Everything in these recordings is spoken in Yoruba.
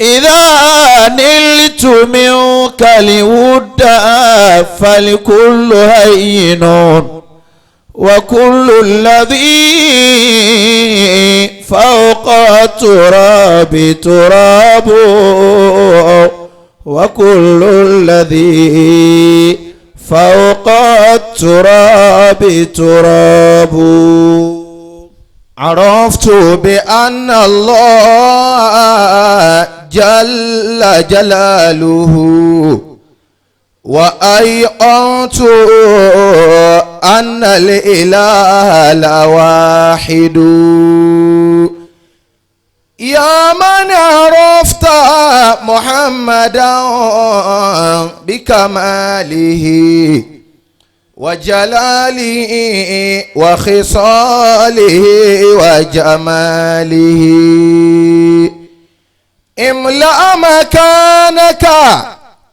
إذا نلت منك الود فالكل هين وكل الذي فوق التراب تراب وكل الذي فوق التراب تراب. عرفت بأن الله جل جلاله وأيقنت أن الإله لواحد. يا من عرفت محمدا بكماله وجلاله وخصاله وجماله املأ مكانك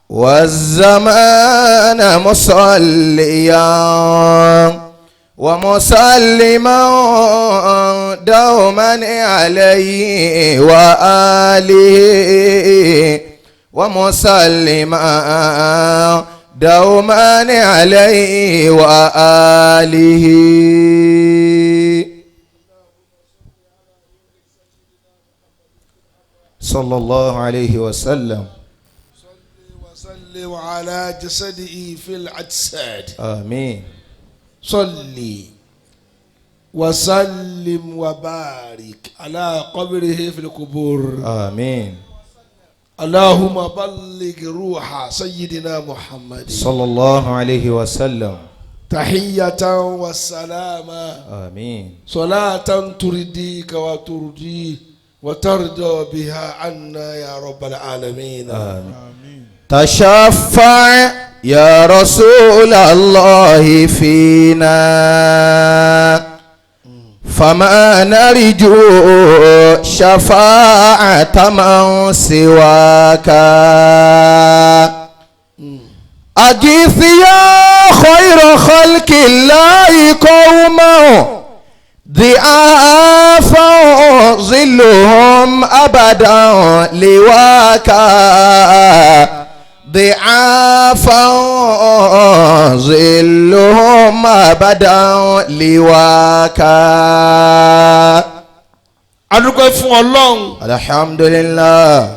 والزمان مصليا ومسلما دوما عليه وآله ومسلما دوما عليه وآله. صلى الله عليه وسلم. وسلم على جسده في الأجساد. آمين. صلي وسلم وبارك على قبره في القبور. آمين. اللهم بلغ روح سيدنا محمد صلى الله عليه وسلم تحية وسلاما. آمين. صلاة ترديك وترضيه وترضى بها عنا يا رب العالمين. آمين. تشفع يا رسول الله فينا فما نرجو شفاعة من سواك. أجث يا خير خلق الله قوما ضعافا ظلهم أبدا لواك. ضعافا ظلهم أبدا لواك. adúpẹ́ fún Ọlọ́run. alhamdulillah.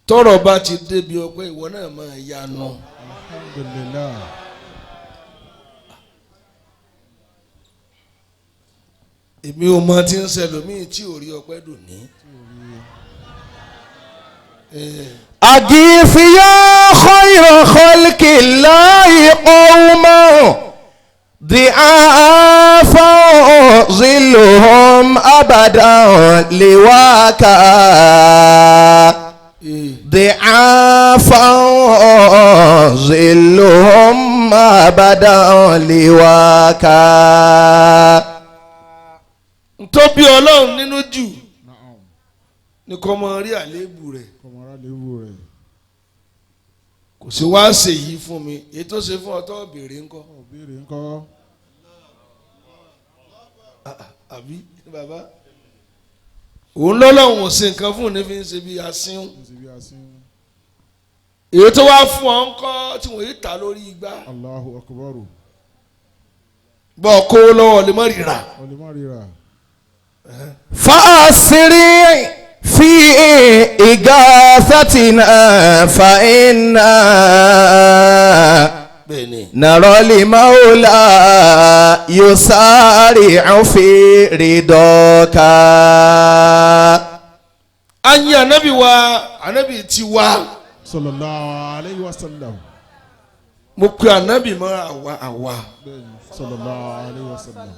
tọ́rọ̀ bá ti débi ọpẹ́ ìwọ náà máa yanu. alhamdulillah. èmi ò mọ tí ń ṣẹlòmíì tí ò rí ọpẹ́ dùn ní. أجيث يا خير خلق الله قوما ضعافا ظلهم أبدا لواك. ضعافا ظلهم أبدا لواك. ntọ́bi Ọlọ́run nínú jù ni kò mọ rí àléébù rẹ̀. kò sí wá ṣe yìí fún mi èyí tó ṣe fún ọ tó béèrè ńkọ́. àbí bàbá òun lọ́lọ́run ò ṣe nǹkan fún un ní fi ń ṣe bí asín. èyí tó wá fún ọ ńkọ́ tí wọ́n yìí ta lórí igbá. Allahu akbar. bọ́ ọ kó lọ́wọ́ lè má ríra. فأسرع في إغاثتنا فإنا نرى المولى يسارع في رضاك. anyi anabi wa anabi ti wa. sallallahu alayhi wa sallam. mo pe anabi mọ́ àwa. sallallahu alayhi wa sallam.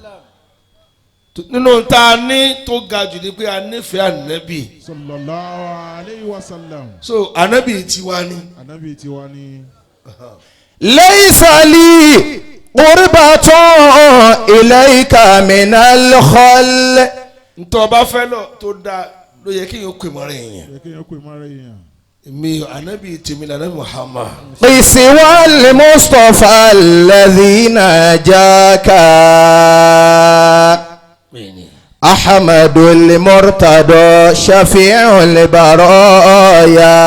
nínú ta ní tó ga jù ní pé a nífẹ̀ẹ́ anabi. sallallahu alayhi wa sallam. so anabi ti wa ni. anabi ti wa ni. ليس لي قربة إليك من الخل. ntọ́ bá fẹ́ lọ tó dáa ló yẹ kí n yóò pè mọ́ra èèyàn. yẹ kí n yóò pè mọ́ra èèyàn. èmi anabi tèmi la anabi Muhammad. سوى المصطفى الذي نجاك أحمد المرتضى شفيع البرايا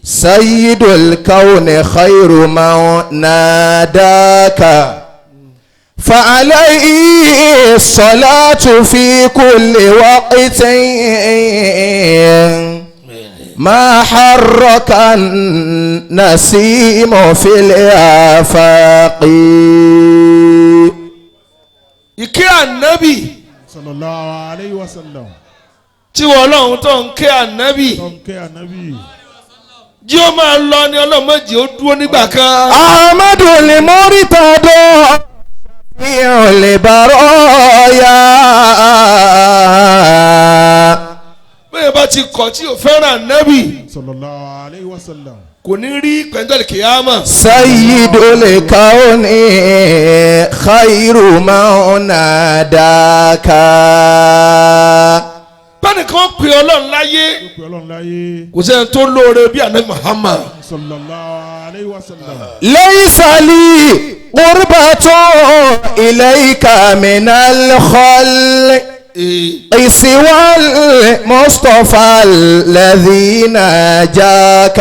سيد الكون خير من ناداك فعليه الصلاة في كل وقت ما حرك النسيم في الآفاق. ìkẹ́ ànábì sallallahu alayhi wa sallam. tí wọ́n ọlọ́run tó ń kẹ́ ànábì tó ń kẹ́ ànábì. jí ó máa lọ ní ọlọ́run méjì ó dúró nígbà kan. Ahmadu al-Murtada شفيع البرايا bẹ́ẹ̀ bá ti kọ̀ tí ò fẹ́ràn ànábì sallallahu alayhi wa sallam. kò ní rí pẹ̀ntọ́lì kìyàmà. سيد الكون خير من ناداك. bẹ́ẹ̀ni kan pè ọlọ́run láyé ó pe ọlọ́run láyé. kò sẹ́ni tó lóore bí ànábì Muhammad. sallallahu alayhi wa sallam. ليس لي قربة إليك من الخلق سوى المصطفى الذي ناجاك.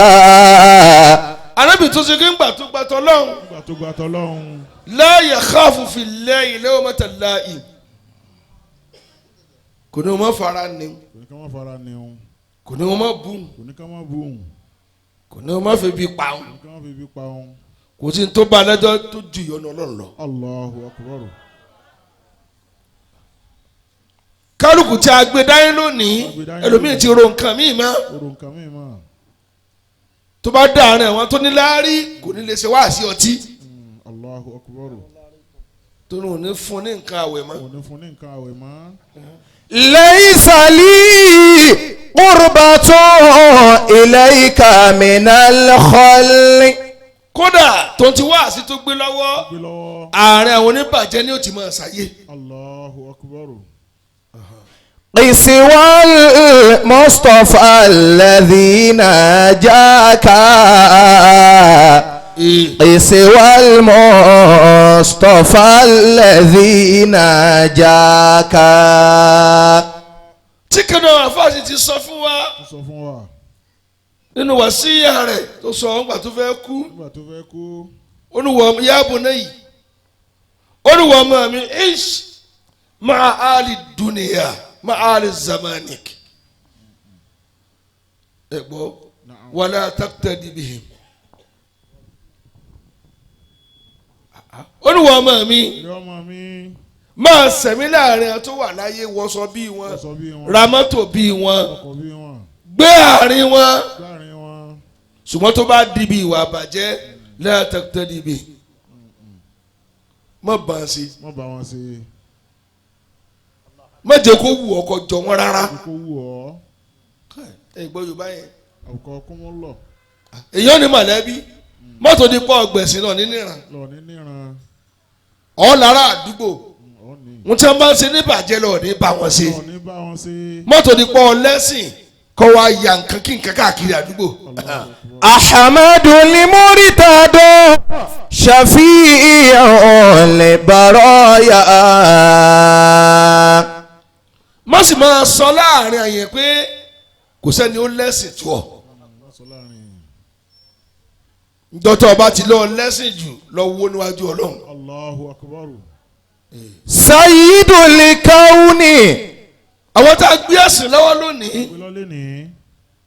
ànábì tó ṣe kí ń gbà tó gbà tọ́lọ́run nígbà tó gba tọ́lọ́hún. la yakhafu fillahi lawmata la'i kò ní wọ́n má fara ni kò ní ká má fara ní òun. kò ní wọ́n má bú kò ní ká má bú òun. kò ní wọ́n má fi bí pa òun kò ní ká má fi ibi pa òun. kò sí tó bá lẹ́jọ́ tó ju ìyọnu ọlọ́run lọ. Allahu akbar. kálukú tí a gbé dání lónìí ẹlòmíì ti ro nǹkan míì mọ́ orò nǹkan mi mọ́. tó bá dáhùn ẹ̀wọ̀n tó ní láárí kò ní lè ṣe wáàsí ọtí Allahu akbar. tó ní òní fún ní nǹkan àwẹ̀ mọ́. ò ní fún ní nǹkan àwẹ̀ mọ́. ليس لي قربة إليك من الخلق kódà tó ti wáàsí tó gbé lọ́wọ́ gbé lọ́wọ́. ààrẹ àwọn oníbàjẹ́ ni ó ti máa ṣàyè. Allahu akbar. سوى المصطفى الذي ناجاك. سوى المصطفى الذي ناجاك. tí kan náà àfáàsì ti sọ fún wa ó sọ fún wa. nínú wàsíyà rẹ̀ tó sọ ọ́n gbà tó fẹ́ kú nígbà tó fẹ́ kú. olùwọ̀ yáàbò náà yìí olùwọ̀ ọmọ mi ish ma'a ali dunya ma'a ali zamanik ẹ gbọ́ wala taqtadi bihim olùwọ̀ ọmọ mi ìrẹ́ ọmọ mi. máa sẹ̀mí láàrin àwọn tó wà láyé wọṣọ bí wọn ọ̀sọ́ bí wọn. ra mọ́tò bí wọn ọkọ̀ bí wọn. gbé àárín wọn láàrin wọn. ṣùgbọ́n tó bá di bí ìwà àbàjẹ́ la taqtadi bihim má bá a sí má bá wọn ṣe. má jẹ́ kó wù ọkọ̀ jọ wọn rárá. kó wù ọ́. ẹ gbọ́ yorùbá yẹn àwùkọ kúmọ́ lọ. èyàn ní mọ̀lẹ́bí mọ́tò ní pọ̀ ọgbẹ̀sìn náà níníran lọ ní níran. ọ̀ lára àdúgbò ọ̀ ní. wọn tí wọn bá ń ṣe níbàjẹ́ lọ ní bá wọn ṣe lọ ní bá wọn ṣe. mọ́tò ní pọ̀ ọlẹ́sìn kọ́ wa ya nǹkan kí nǹkan káàkiri àdúgbò. أحمد المرتضى شفيع البرايا. má sì máa sọ láàrin àyẹ̀ pé kò sẹ́ni ó lẹ́sìn tó ọ sọ láàrin. dọ́tọ̀ ọba ti lọ lẹ́sìn jù lọ wó níwájú ọlọ́run. Allahu akbar. سيد الكون àwọn tá a gbé ẹ̀sìn lọ́wọ́ lónìí gbé lọ́lé ní.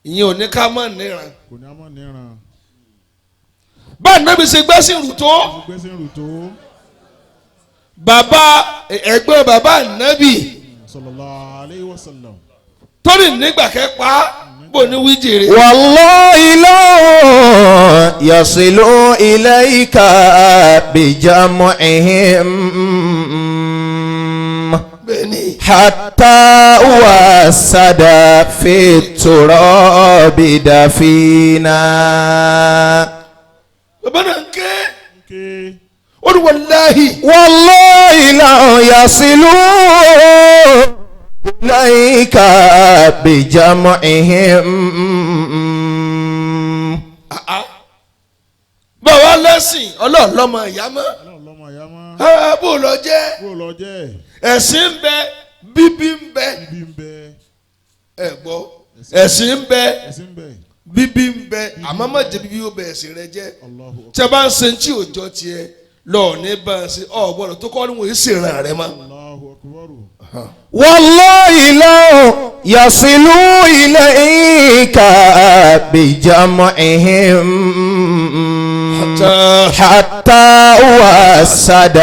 ìyẹn ò ní ká mọ̀ níran kò ní a mọ̀ níran. báyìí náà bí ṣe gbẹ́sìn rù tó gbé sí ìrù tó. bàbá ẹgbẹ́ bàbá ànábì sallallahu alayhi wa sallam. torí nígbà kẹpa bò ní wíjèrè. والله لا يصل إليك بجمعهم bẹ́ẹ̀ni حتى وسد في التراب دفينا. bàbá náà ń ké ké. olùwàláhì والله لا يصل إليك بجمعهم. bàbá lẹ́sìn ọlọ́ọ̀lọ́mọ ìyá mọ́ ọlọ́run lọ́mọ ìyá mọ́. bó lọ jẹ́ kó lọ jẹ́. ẹ̀sìn ń bẹ bíbí ń bẹ Bíbí ń bẹ. ẹ gbọ́ ẹ̀sìn ń bẹ Ẹ̀sìn ń bẹ. bíbí ń bẹ àmọ́ má jẹ́ bíbí ó bẹ ẹ̀sìn rẹ jẹ́ Allahu akbar. tí a bá ń ṣe tí òòjọ́ tiẹ̀ lọ́ọ̀ ní bá ń ṣe ọ̀ gbọ́dọ̀ tó kọ́ ni wọ́n ṣe ìran rẹ mọ́. Allahu akbar. والله لو يصلوا إليك بجمعهم حتى وسد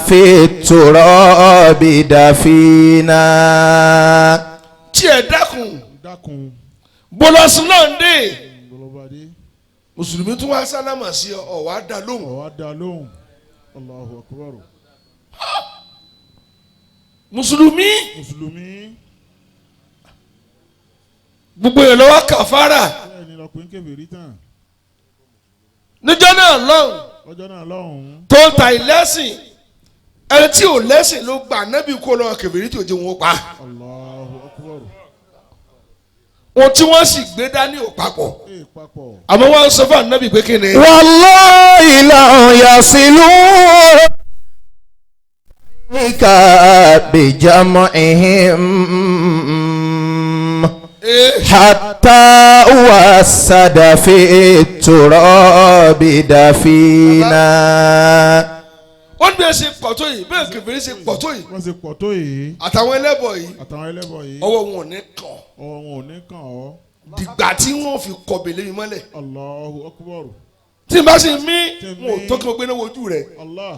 في التراب دفينا. tí ẹ dákun Dákun. bọ́lọ́sùn náà ń dé Bọ́lọ́badé. mùsùlùmí tún wá sálámà sí ọ wá dá lóhùn. Ọ̀wá dá lóhùn. Allahu akbar. mùsùlùmí Mùsùlùmí. gbogbo yẹn lọ́wọ́ kàfàrà Bẹ́ẹ̀ ni lọ́kùnrin kèfèrí tán. níjọ́ náà lọ́hùn Ọjọ́ náà lọ́hùn-ún. tó ń ta ìlẹ́sìn ẹni tí ò lẹ́sìn ló gbà nábì kó lọ́wọ́ kèfèrí tí ò jẹ́ wọn pa Allahu akbar. ohun tí wọ́n sì gbé dání ò papọ̀ Papọ̀. àmọ́ wọ́n ń sọ fún ànábì pé kí ni. والله لو يصلوا إليك بجمعهم حتى وسد في التراب دفينا. ó ní bí ẹ ṣe pọ̀ tó yìí bẹ́ẹ̀ kèfèrí ṣe pọ̀ tó yìí Wọ́n ṣe pọ̀ tó yìí. àtàwọn ẹlẹ́bọ̀ yìí Àtàwọn ẹlẹ́bọ̀ yìí. ọwọ́ wọn ò ní kàn Ọwọ́ wọn ò ní kàn ọ́. dìgbà tí wọ́n fi kọ̀bẹ̀ lé mi mọ́lẹ̀ Allahu akbar. tí n bá sì mí wọn ò tó kí wọ́n gbé náà wojú rẹ̀ Allah.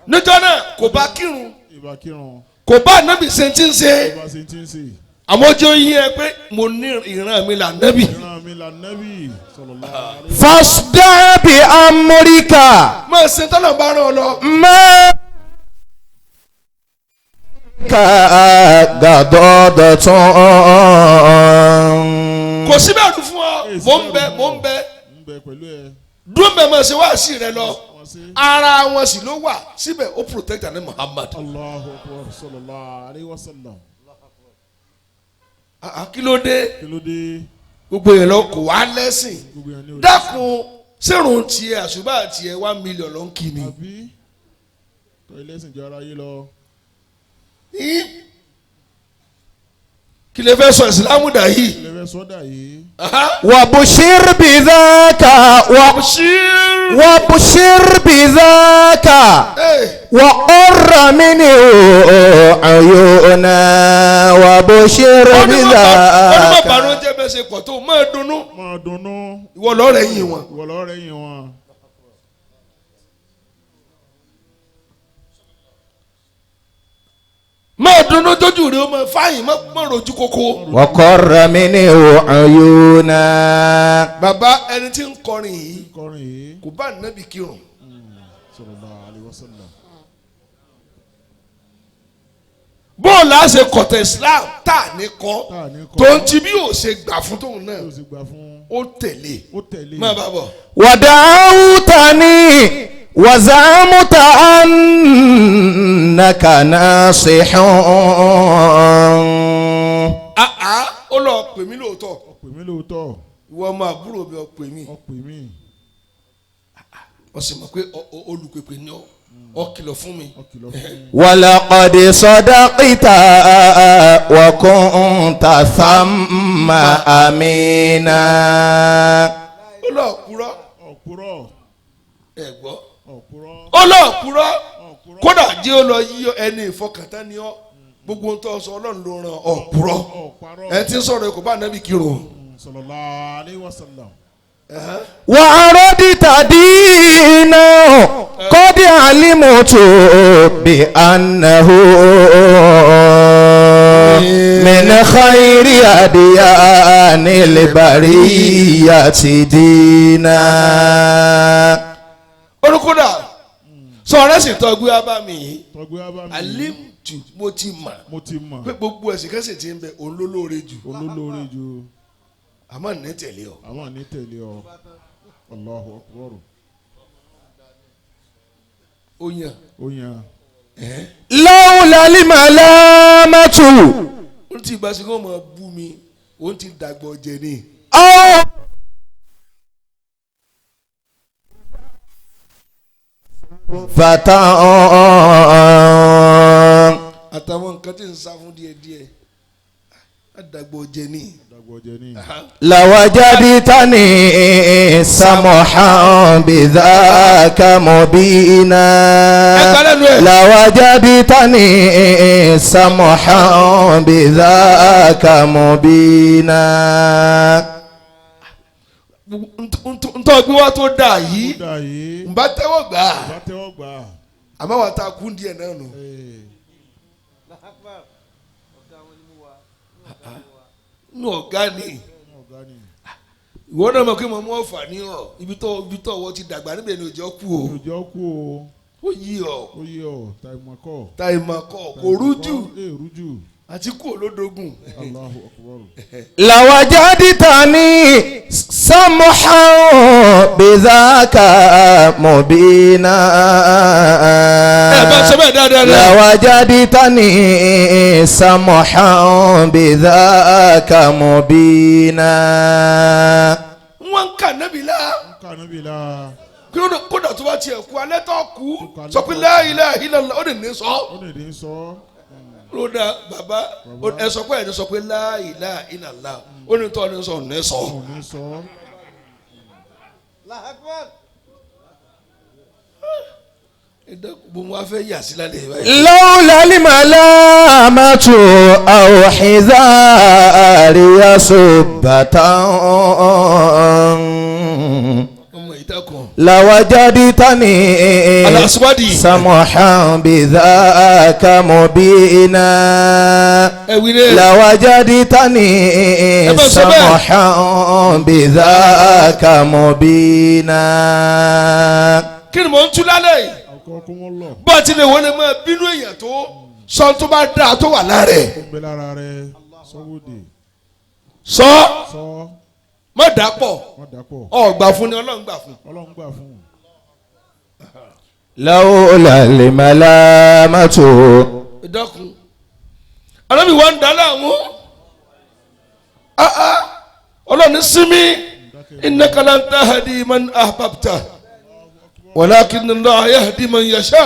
níjọ́ náà kò bá kírun Ìbá kírun. kò bá ànábì ṣe ti ń ṣe Ìbá ṣe ti ń ṣe. àmọ́ ojú yín ẹ pé mo ní ìran mi là nábì. Ìran mi là Nábì sallallahu alaihi فاصدع بأمرك máa ṣe tọ́lọ̀ bá rán ọ lọ. ما غضاضة kò sí bẹ́ẹ̀ dùn fún ọ mò ń bẹ mò ń bẹ ń bẹ pẹ̀lú ẹ. dúró bẹ́ẹ̀ máa ṣe wá sí rẹ lọ Wọ́n ṣe. ara wọn sì ló wà síbẹ̀ ó protect àní Muhammad. Allahu akbar sallallahu alaihi wasallam. kí ló dé Kí ló dé? gbogbo yẹn lọ kò wá lẹ́sìn Gbogbo yẹn ní òde. dákun sẹ́rùn tiẹ̀ àṣùbà tiẹ̀ 1 million ló ń kí ni. Àbí? Tọ́ ilé ẹ̀sìn jẹ́ ara yé lọ. kí lè fẹ́ sọ ìsìlámù dà yìí. Ilé fẹ́ sọ́dà yìí. وبشر بذاك وبشر بذاك وقر منه عيونا وبشر onímọ̀ بذاك. bànújẹ́ bẹ́ẹ̀ ṣe pọ̀ tó máa dunnú Máa dunnú. ìwọ lọ́rẹ̀ yìí wọn. Ìwọ lọ́rẹ̀ yìn wọn. máa dunnú tójú rẹ ó máa fáyìn má rojú kókó. وقر منه عيونا. bàbá ẹni tí ń kọrin yìí Kọrin yìí. kò bá nàbì kírun Sallallahu alaihi wasallam. bóòlù á ṣe kọ̀tẹ̀ Islam tá a ní kọ́ Tá a ní kọ́. tó ń ti bí yóò ṣe gbà fún tóun náà Ó sì gbà fún. ó tẹ̀lé Ó tẹ̀lé. má bàa bọ̀. ودعوتني وزعمت أنك ناصح. ó lọ pè mí lóòótọ́ Ó pè mí lóòótọ́. ìwọ ọmọ àbúrò mi ó pè mí Ó pè mí. ó sì mọ̀ pé olùpèpè ni ó kìlọ̀ fún mi. Ó kìlọ̀ fún mi. ولقد صدقت وكنت ثم أمينا. ó lọ kúrọ́ Ọ̀pùrọ̀. ẹ gbọ́ Ọ̀pùrọ̀. ó lọ kúrọ́ Ọ̀pùrọ̀. kódà jẹ́ ó lọ yíyọ ẹni ìfọkàntán ni ọ́ gbogbo ohun tó sọ ọlọ́run ló ràn ọ́ kúrọ́ Ọ̀pàrọ̀. ẹ ti ń sọ̀rọ̀ kò bá nàbì kírun. Sallallahu alaihi wasallam. وأردت دينا قد علمت بأنه من خير أديان البرية دينا. olùkódà sọ̀rọ̀ sì tọ́gbé abá mi yìí Tọ́gbé abá mi. alimtu mo ti mọ̀ Mo ti mọ̀. pé gbogbo ẹ̀sìn kẹ́sì ti ń bẹ òun ló lóore jù Olólórí ju. àmọ́ ní tẹ̀lé ọ. Àwọn ní tẹ̀lé ọ. Allahu akbar. ó yàn Ó yan. لولا الملامة ó ti bá sí kó máa bú mi ó ti dàgbọ́ jẹ ní. أو فتى kan tí ń sá fún díẹ̀díẹ̀ àdàgbò jẹ ní. لوجدتني سمحا بذاك مبينا لوجدتني سمحا بذاك مبينا. ntọ́ gbé wá tó dà yìí n bá tẹ́wọ́ gbà á àmọ́ wàá ta kún díẹ̀ náà nù. nù ọ̀gá ni ìwọ náà mọ̀ kí mo mú Ọ̀fà ní ọ ibi tó ọwọ́ ti dàgbà níbẹ̀ ni òjò kú o ó yí ọ tàìmọ̀kọ́ kò rújù àti kú olódógún. لوجدتني سمحا بذاك مبينا لوجدتني سمحا بذاك مبينا. wọ́n ń kà nábì la kódà tó bá tiẹ̀ kú alẹ́ tó kú sọ pé la ilaha illallah ó lè ní sọ. lóda bàbá ẹ sọ pé ẹni sọ pé la ilaha illallah ó ní tọ́ ní sọ ní sọ. لولا الملامة أو حذاري سبة لوجدتني سمحا بذاك مبينا لوجدتني سمحا بذاك مبينا. kí ni mò ń tú lálẹ́ yìí bá a ti lè wọlé mọ́ bínú èèyàn tó sọ tó bá dáa tó wà lára ẹ̀ sọ má dàpọ̀ ọ̀gbà fún ni Ọlọ́run gbà fún. لولا الملامة. ìdákun alábì wa ń dá láàmú Ọlọ́run sinmi innaka lan tahdi man ahbabta walakin Allah yahdi man yasha.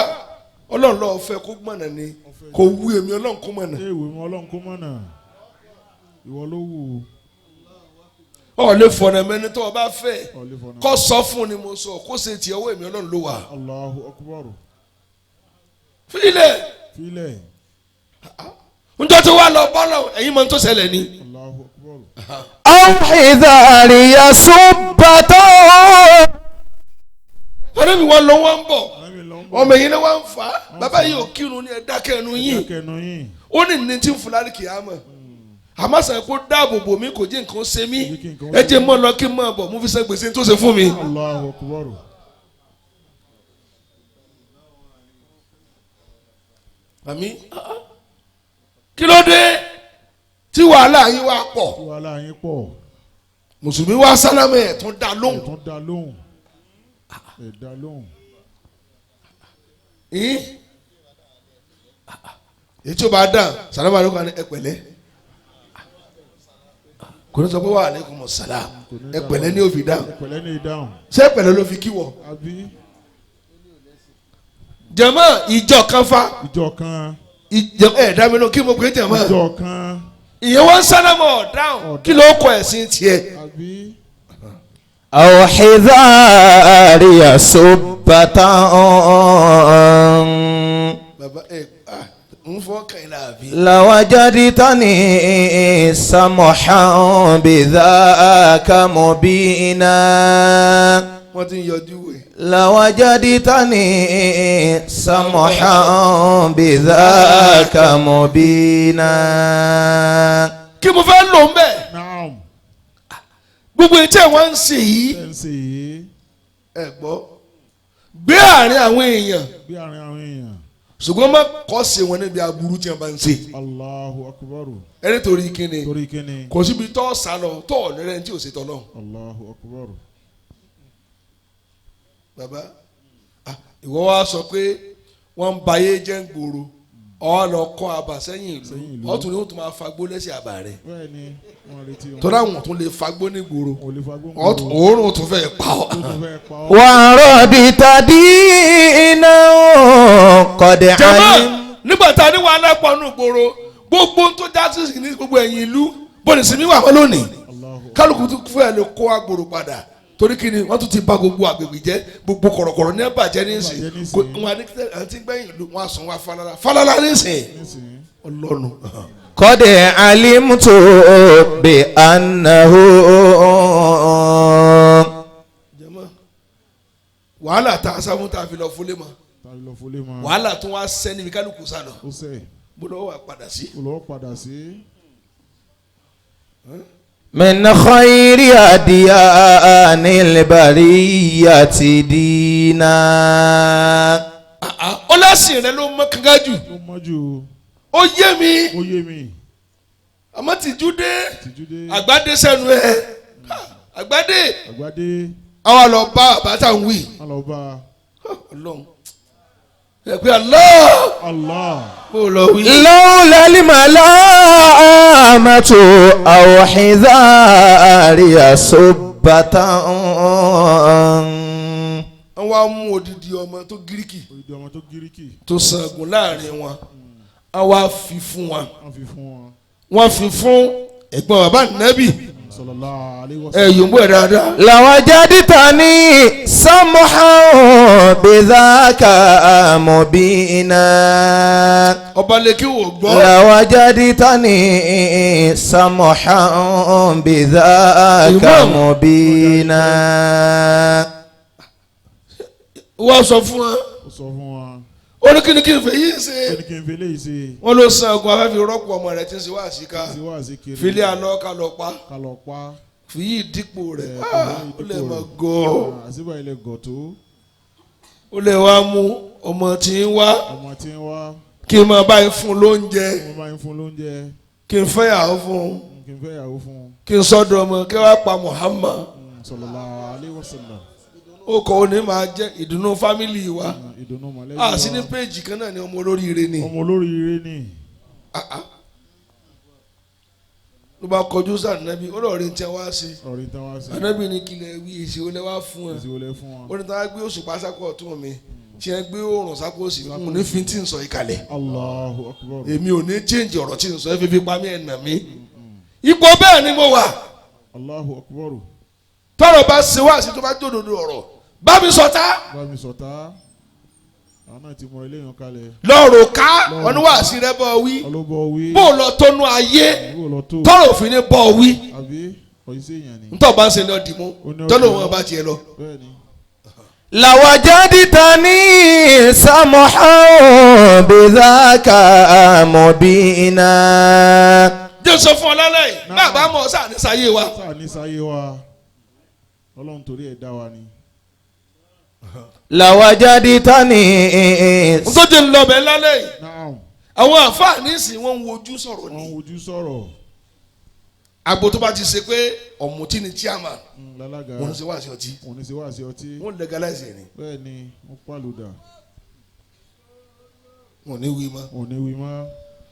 Ọlọ́run ló fẹ́ kó gbọ́nà ni kò wú èmi Ọlọ́run kó mọ̀nà. ìwọ ló wù ọ lè fọ̀nà mẹ́ni tó o bá fẹ́ kó sọ fún ni mo sọ kó ṣe tiẹ̀ owó èmi Ọlọ́run ló wà. Allahu Akbar. filẹ̀ njọ́ tí wàá lọ bọ́lọ̀ ẹ̀yin mọ̀ tó ṣẹlẹ̀ ni. Allahu Akbar. أو حذاري سبة. ọ̀rẹ́ mi wọ́n lọ wọ́n ń bọ̀ ọmọ yìí ni wọ́n ń fà á bàbá yìí ò kírun ní ẹ̀dákẹ́ ẹnu yìí ó ní ní tí ń fúlàní kìí àmọ́ àmọ́ sàn kó dáàbò bò mí kò jẹ́ nǹkan ṣe mí ẹ jẹ́ mọ́ lọ kí n mọ́ bọ̀ mo fi san gbèsè tó ṣe fún mi. Allahu Akbar. àmì kí ló dé tí wàhálà yín wá pọ̀ mùsùlùmí wá sálámù ẹ̀ tún dá lóhùn. èyí tí o bá dàn sàlámù aleykum ẹ pẹ̀lẹ́ kò ní sọ pé wa aleykum salam ẹ pẹ̀lẹ́ ní òfin dáhùn ṣé pẹ̀lẹ́ ló fi kí wọ. jàmáà ìjọ kan fa ẹ dá mi lọ kí mo pè é jàmáà ìyẹn wọn sálámù ọ̀dáhùn kí ló kọ ẹ̀sìn tiẹ̀. أو حذاري سبة. لوجدتني سمحا بذاك مبينا لوجدتني سمحا بذاك مبينا. kí mo fẹ́ lò ń bẹ̀. gbogbo ètò ẹ̀ wọ́n ń ṣe yìí ẹ gbọ́ gbé àárín àwọn èèyàn ṣùgbọ́n má kọ́ sí wọn níbi aburú tí wọ́n bá ń ṣe. Allahu Akbar. ẹni torí kíni kò síbi tọ́ sálọ tọ́ ọ̀nẹ́rẹ́ tí ò ṣe tọ́lọ́. Allahu Akbar. bàbá ìwọ wa sọ pé wọ́n ń bayé jẹ́ ń gbòòrò ọ lọ kọ́ àbà sẹ́yìn ìlú ọ̀tún ni ó tún máa fagbó lẹ́sẹ̀ àbà rẹ̀ tọ́lá wọn tún lè fagbó ní gbòòrò òórùn tún fẹ́ pa ọ́. wà á rọ̀bì tàbí iná kọ̀dẹ̀ àní. nígbà tá a ní wàhálà pọ̀ nù gbòòrò gbogbo tó já sí ní gbogbo ẹ̀yìn ìlú bọ́ọ̀lù sí mi wà wọ́n lónìí kálukú tó fún ẹ lè kó agbòrò padà torí kí ni wọ́n tún ti bà gbogbo àgbègbè jẹ́ gbogbo kọ̀rọ̀kọ̀rọ̀ ní ẹ̀bàjẹ́ ní ìsìn wọn àti gbẹ̀yìn ìlú wọn àsùn wa falala ní ìsìn ọlọ́nu. قد علمت بأنه wàhálà tá a sáfún tá a fi lọ fúlé ma wàhálà tó wá sẹ́ni mi kálukú sálọ bọ́lá wà padà sí. من خير أديان البرية دينا. ọlọ́sìn rẹ ló mọ kankan jù ó yé mi àmọ́ tìjú dé àgbàdé sẹ́nu ẹ̀ àgbàdé àwọn àlọ́ bá àbáta ń wí ọlọ́run ẹ pé Allah bó lọ wí. لولا الملامة أو حذاري سبة. wọ́n wá mú odidi ọmọ tó gíríkì tó sangun láàrin wọn a wá fi fún wọn wọ́n fi fún ẹ̀gbọ́n bàbá nẹ́bì yòówù ẹ̀ dáadáa. لوجدتني سمحا بذاك مبينا. ọba lè kí wò gbọ́. لوجدتني سمحا بذاك مبينا. wọ́n sọ fún wọn. ó ní kíni kí n fẹ́ yìí ṣe. wọ́n ló san ogun afẹ́fẹ́ rọ́pò ọmọ rẹ̀ tí ń ṣe wá àṣìká filẹ̀ àná kálọ̀ pa fi yìí dípò rẹ̀ ó lè máa gọ̀ ó lè wá mú ọmọ tí ń wá kí n máa báyìí fún lóúnjẹ kí n fẹ́yàwó fún kí n sọ́dọ̀ ọmọ kí wọ́n pa Muhammad ó kọ́ ó ní máa jẹ́ ìdùnnú fámìlì wa sí ní péjì kan náà ni ọmọ olóríire ni ló bá kọjú sáà nàbí ó lọ́ọ̀rẹ́ tí a wá sí ànábì ní kílẹ̀ wí èsì olè wá fún ẹ ó ní táwọn gbé òṣùpá sákò ọ̀tún mi tí ẹ gbé òrùn sákò òsì mi mo ní fi tí ń sọ ìkàlẹ̀ èmi ò ní change ọ̀rọ̀ tí ń sọ ẹ fi fi pa mí ẹ̀ nà mí ipò bẹ́ẹ̀ ni mo wà tọ́rọ̀ bá ṣe wá sí tó bá jòdòdò ọ̀rọ̀ bá mi sọ̀tá lọ́rọ̀ ká ọ̀nùwàsí rẹ bọ̀ wí bó lọ tónú ayé tọ́rọ̀ òfin ní bọ̀ wí ntọ́ bá ń ṣe ní ọdìmú tọ́lọ̀ wọn bá tiẹ̀ lọ. لوجدتني سمحا بذاك مبينا. jẹ́ sọ fún ọ lálẹ́ yìí bàbá mọ̀ sáà ní sáyé wa. Ọlọ́run torí ẹ̀ dá wa ni. لوجدتني. n tó jẹ́ ńlọbẹ̀ lálẹ́ yìí àwọn àǹfààní sì wọ́n ń wojú sọ̀rọ̀ ni. agbo tó bá ti ṣe pé ọ̀mùtí ni chairman wọ́n ṣe wá sí ọtí wọ́n legalize ẹ̀ ni. bẹ́ẹ̀ni wọ́n pàlùdà. wọ́n ní wí mọ́.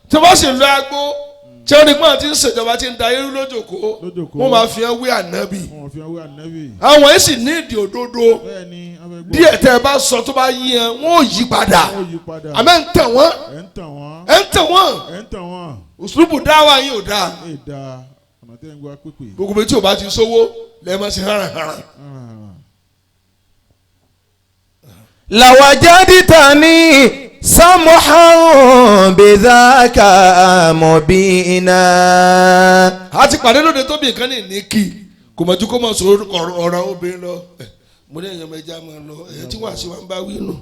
tí wọ́n sì lọ agbo tí wọ́n ní pọ́n ti ń ṣèjọba tí ń da irú lójòkó wọ́n máa fi hàn wí ànábì àwọn yìí sì ní ìdí òdodo díẹ̀ tẹ́ ẹ bá sọ tó bá yí hàn wọ́n ò yí padà àmọ́ ẹ̀ ń tàn wọ́n òṣùlùbù dáwà yìí ò dáa gbogbo bí tí o bá ti sówó lẹ́ẹ̀ máa ṣe hàràhàrà. لوجدتني سمحا بذاك مبينا. a ti pàdé lóde tó bí nǹkan ní kí kò mọ̀jú kó mọ̀ sọ ọ̀rọ̀ obìnrin lọ mo ní èèyàn mẹ́jà máa lọ èèyàn tí wàá sí wa ń bá wí nù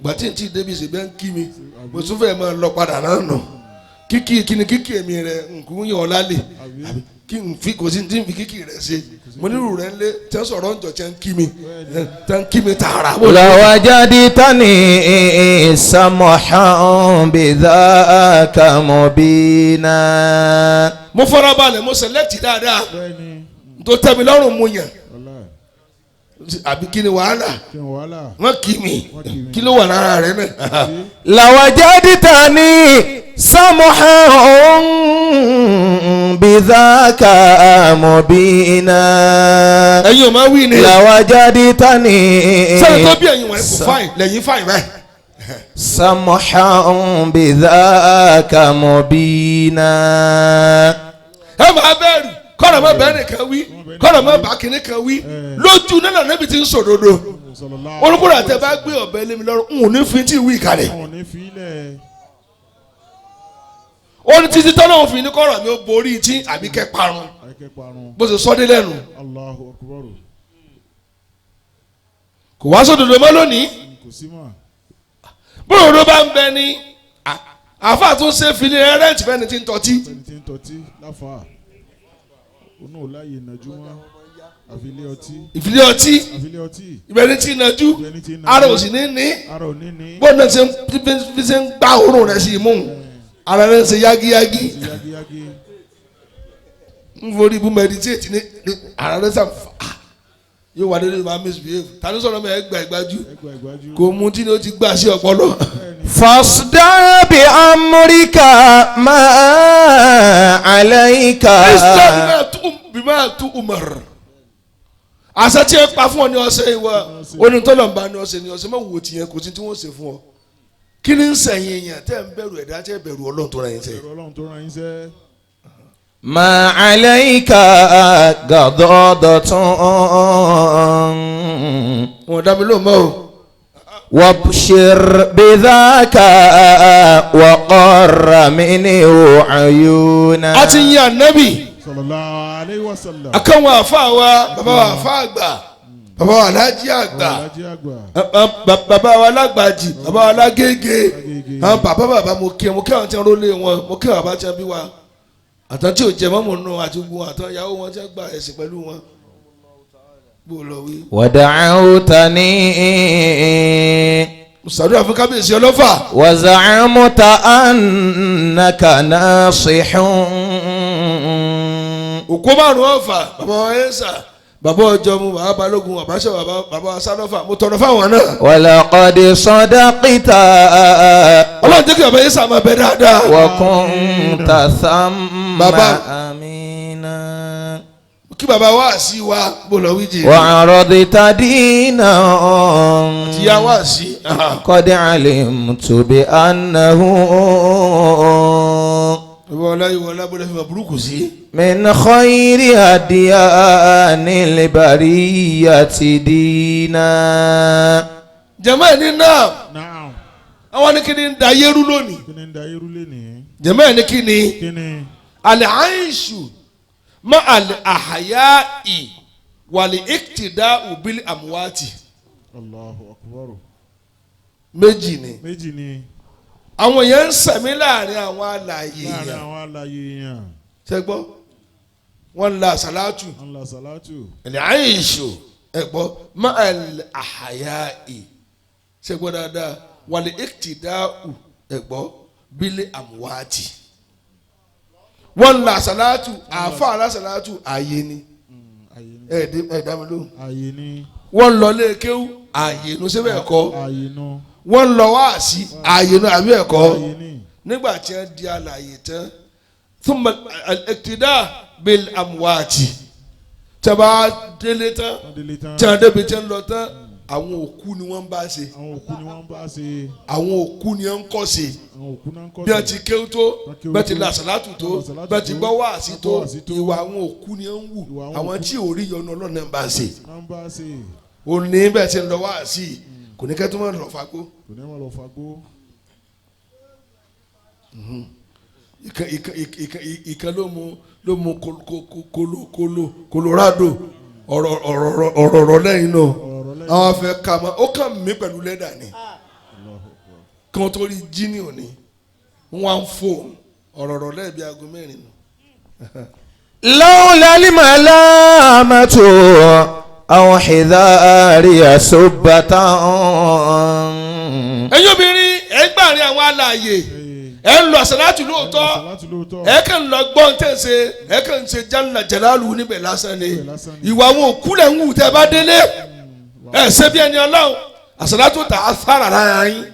gbàtí n tí débi ṣe bẹ́ẹ̀ ń kí mi mo tún fẹ́ máa lọ padà náà nù kíkì èmi rẹ̀ nkùn yàn ọ́ lálẹ́ kí n fi kò sí ní fi kíkì rẹ̀ ṣe mo nírú rẹ̀ ń lé tẹ́ sọ̀rọ̀ ń jọ tẹ́ ń kí mi tààrà. لوجدتني سمحا بذاك مبينا. mo farabalẹ̀ mo select dáadáa tó tẹ́ mi lọ́rùn mu yàn àbí kí ni wàhálà wọ́n kì mí kí ló wà lára rẹ̀ náà. لوجدتني سمحا بذاك مبينا. ẹ̀yin ò máa wí ni. لوجدتني. sẹ́yìn tó bí ẹ̀yin wọ̀nyí kò fáìn lẹ́yìn fáìn báyìí سمحا بذاك مبينا. ẹ máa bẹ̀rù kọ́nà má bẹ́ẹ̀ nìkan wí kọ́nà má bá kínní kan wí lójú náà níbi tí ń sòdodo olùkúrò àtẹ bá gbé ọ̀bẹ lé mi lọ́rùn n ò ní fi tí ìwé ìkàlẹ̀ ó ní títí tọ́lá òfin ní kọ́rọ̀ mi ó borí tí àbí kẹ́ parun bó ṣe sọ́dé lẹ́nu kò wá sódodo mọ́ lónìí bóyá ló bá ń bẹ ní àáfà tó ṣe fili rẹ́ǹtì fẹ́ni tí ń tọ́tí. ìfilé ọtí ìbẹ̀rẹ̀ tí ń najú ara ò sì ní ní bó náà ṣe ń gbá òórùn rẹ̀ sí imú ara rẹ̀ ń ṣe yágíyágí ń forí ibú meditate ní ara rẹ̀ sàn yóò wà lórí ma misbehave tani sọ̀rọ̀ mẹ́ ẹgbà ìgbájú kò mú tí ni ó ti gbà sí ọpọlọ. fasda bi amrika ma alayka. islam bima tu umar. àṣẹ tí ẹ pa fún ọ ní ọ̀sẹ̀ ìwọ onítọ́lọ́mbà ní ọ̀sẹ̀ ní ọ̀sẹ̀ máa wò tìyẹn kò sí tí wọ́n ṣe fún ọ. kí ni ń sẹ̀yìn èèyàn tẹ́ ń bẹ̀rù ẹ̀dá tẹ́ bẹ̀rù ọlọ́run tó ra yín sẹ́. ما عليك غضاضة وابشر بذاك وقر منه عيونا. àti yan Nabi sallallahu alaihi wasallam akan wa afa wa bàbá wa afa àgbà bàbá wa Alaaji Àgbà bàbá wa Lágbàjì bàbá wa Lágége bàbá mo kí àwọn tí wọ́n rólé wọn mo kí bàbá tí wọ́n bí wa àtàn tí ò jẹ mọ́mọ́ nù àti gbogbo àtàn ìyàwó wọn tí wọ́n gba ẹ̀sìn pẹ̀lú wọn bó lọ wí. ودعوتني mùsàdúrà fún kábíyèsí ọlọ́fà. وزعمت أنك ناصح. òkú márùn Ọ̀fà bàbá wa ẹ̀sà bàbá ọjọ́mu bàbá balógun àbáṣọ bàbá wa sálọ́fà mo tọrọ fáwọn náà. ولقد صدقت. ọlọ́run jẹ́ kí bàbá ẹ̀sà máa bẹ dáadáa. وكنت ثم أمينا. kí bàbá wa sí wa bó lọ wí jẹ. وعرضت دينا. àti ya wa sí. قد علمت بأنه ìwọlá bó lè fi máa burúkú sí. من خير أديان البرية دينا. jama ẹni náà àwọn ní kí ni ń da yẹ́rú lónìí. jama ẹni kí ni al-aishu ma al-ahya'i wal-iqtida'u bil amwati. Allahu akbar. méjì ni àwọn yẹn ń sẹ̀mí láàrin àwọn alààyè èèyàn. ṣe gbọ́ wọ́n ń la àsálátù ẹ̀lẹ́ àìṣò ẹ̀ gbọ́ má ẹ̀lẹ́ àhàyáì ṣe gbọ́ dáadáa wàlẹ̀ ìkìdáù ẹ̀ gbọ́ bílẹ̀ àmúwátì wọ́n ń la àsálátù àáfà alásálátù ààyè ni ẹ̀ dámi lóhùn wọ́n ń lọ léèkéwù ààyè nu síbẹ̀ ẹ̀kọ́ wọ́n lọ wá sí ààyè náà àbí ẹ̀kọ́ nígbà tí wọ́n di alààyè tán thumma al-iqtida bil amwati tí wọ́n bá délé tán tí wọ́n débi tí wọ́n lọ tán àwọn òkú ni wọ́n bá ṣe àwọn òkú ni wọ́n kọ́ ṣe bí wọ́n ti kéwú tó bẹ́ẹ̀ ti làṣàlátù tó bẹ́ẹ̀ ti gbọ́ wá sí tó ìwà àwọn òkú ni wọ́n wù àwọn tí ò rí yọnu Ọlọ́run náà bá ṣe òní bẹ́ẹ̀ ti lọ wá sí kò ní kẹ́ tó máa lọ fagbó. ìkan ló mu Colorado ọ̀rọ̀ lẹ́yìn náà àwọn afẹ́ ká ma ó kàn mí pẹ̀lú lẹ́dà ni kí wọ́n tó rí jíní òní wọ́n á ń fò ọ̀rọ̀ lẹ́yìn bí aago mẹ́rin nù. لولا الملامة أو حذاري سبة. ẹ̀yin obìnrin ẹ̀ ń gbà ní àwọn alààyè ẹ̀ ń lọ àṣàlátù lóòótọ́ ẹ̀ kàn ń lọ gbọ́n tẹ̀sẹ̀ ẹ̀ kàn ń ṣe jálà jàlálù níbẹ̀ lásán ni ìwà àwọn òkú lẹ̀ ń wù tẹ́ bá délé ẹ̀ ṣe bí ẹni Ọlọ́run àṣàlátù tà á fara lára yín.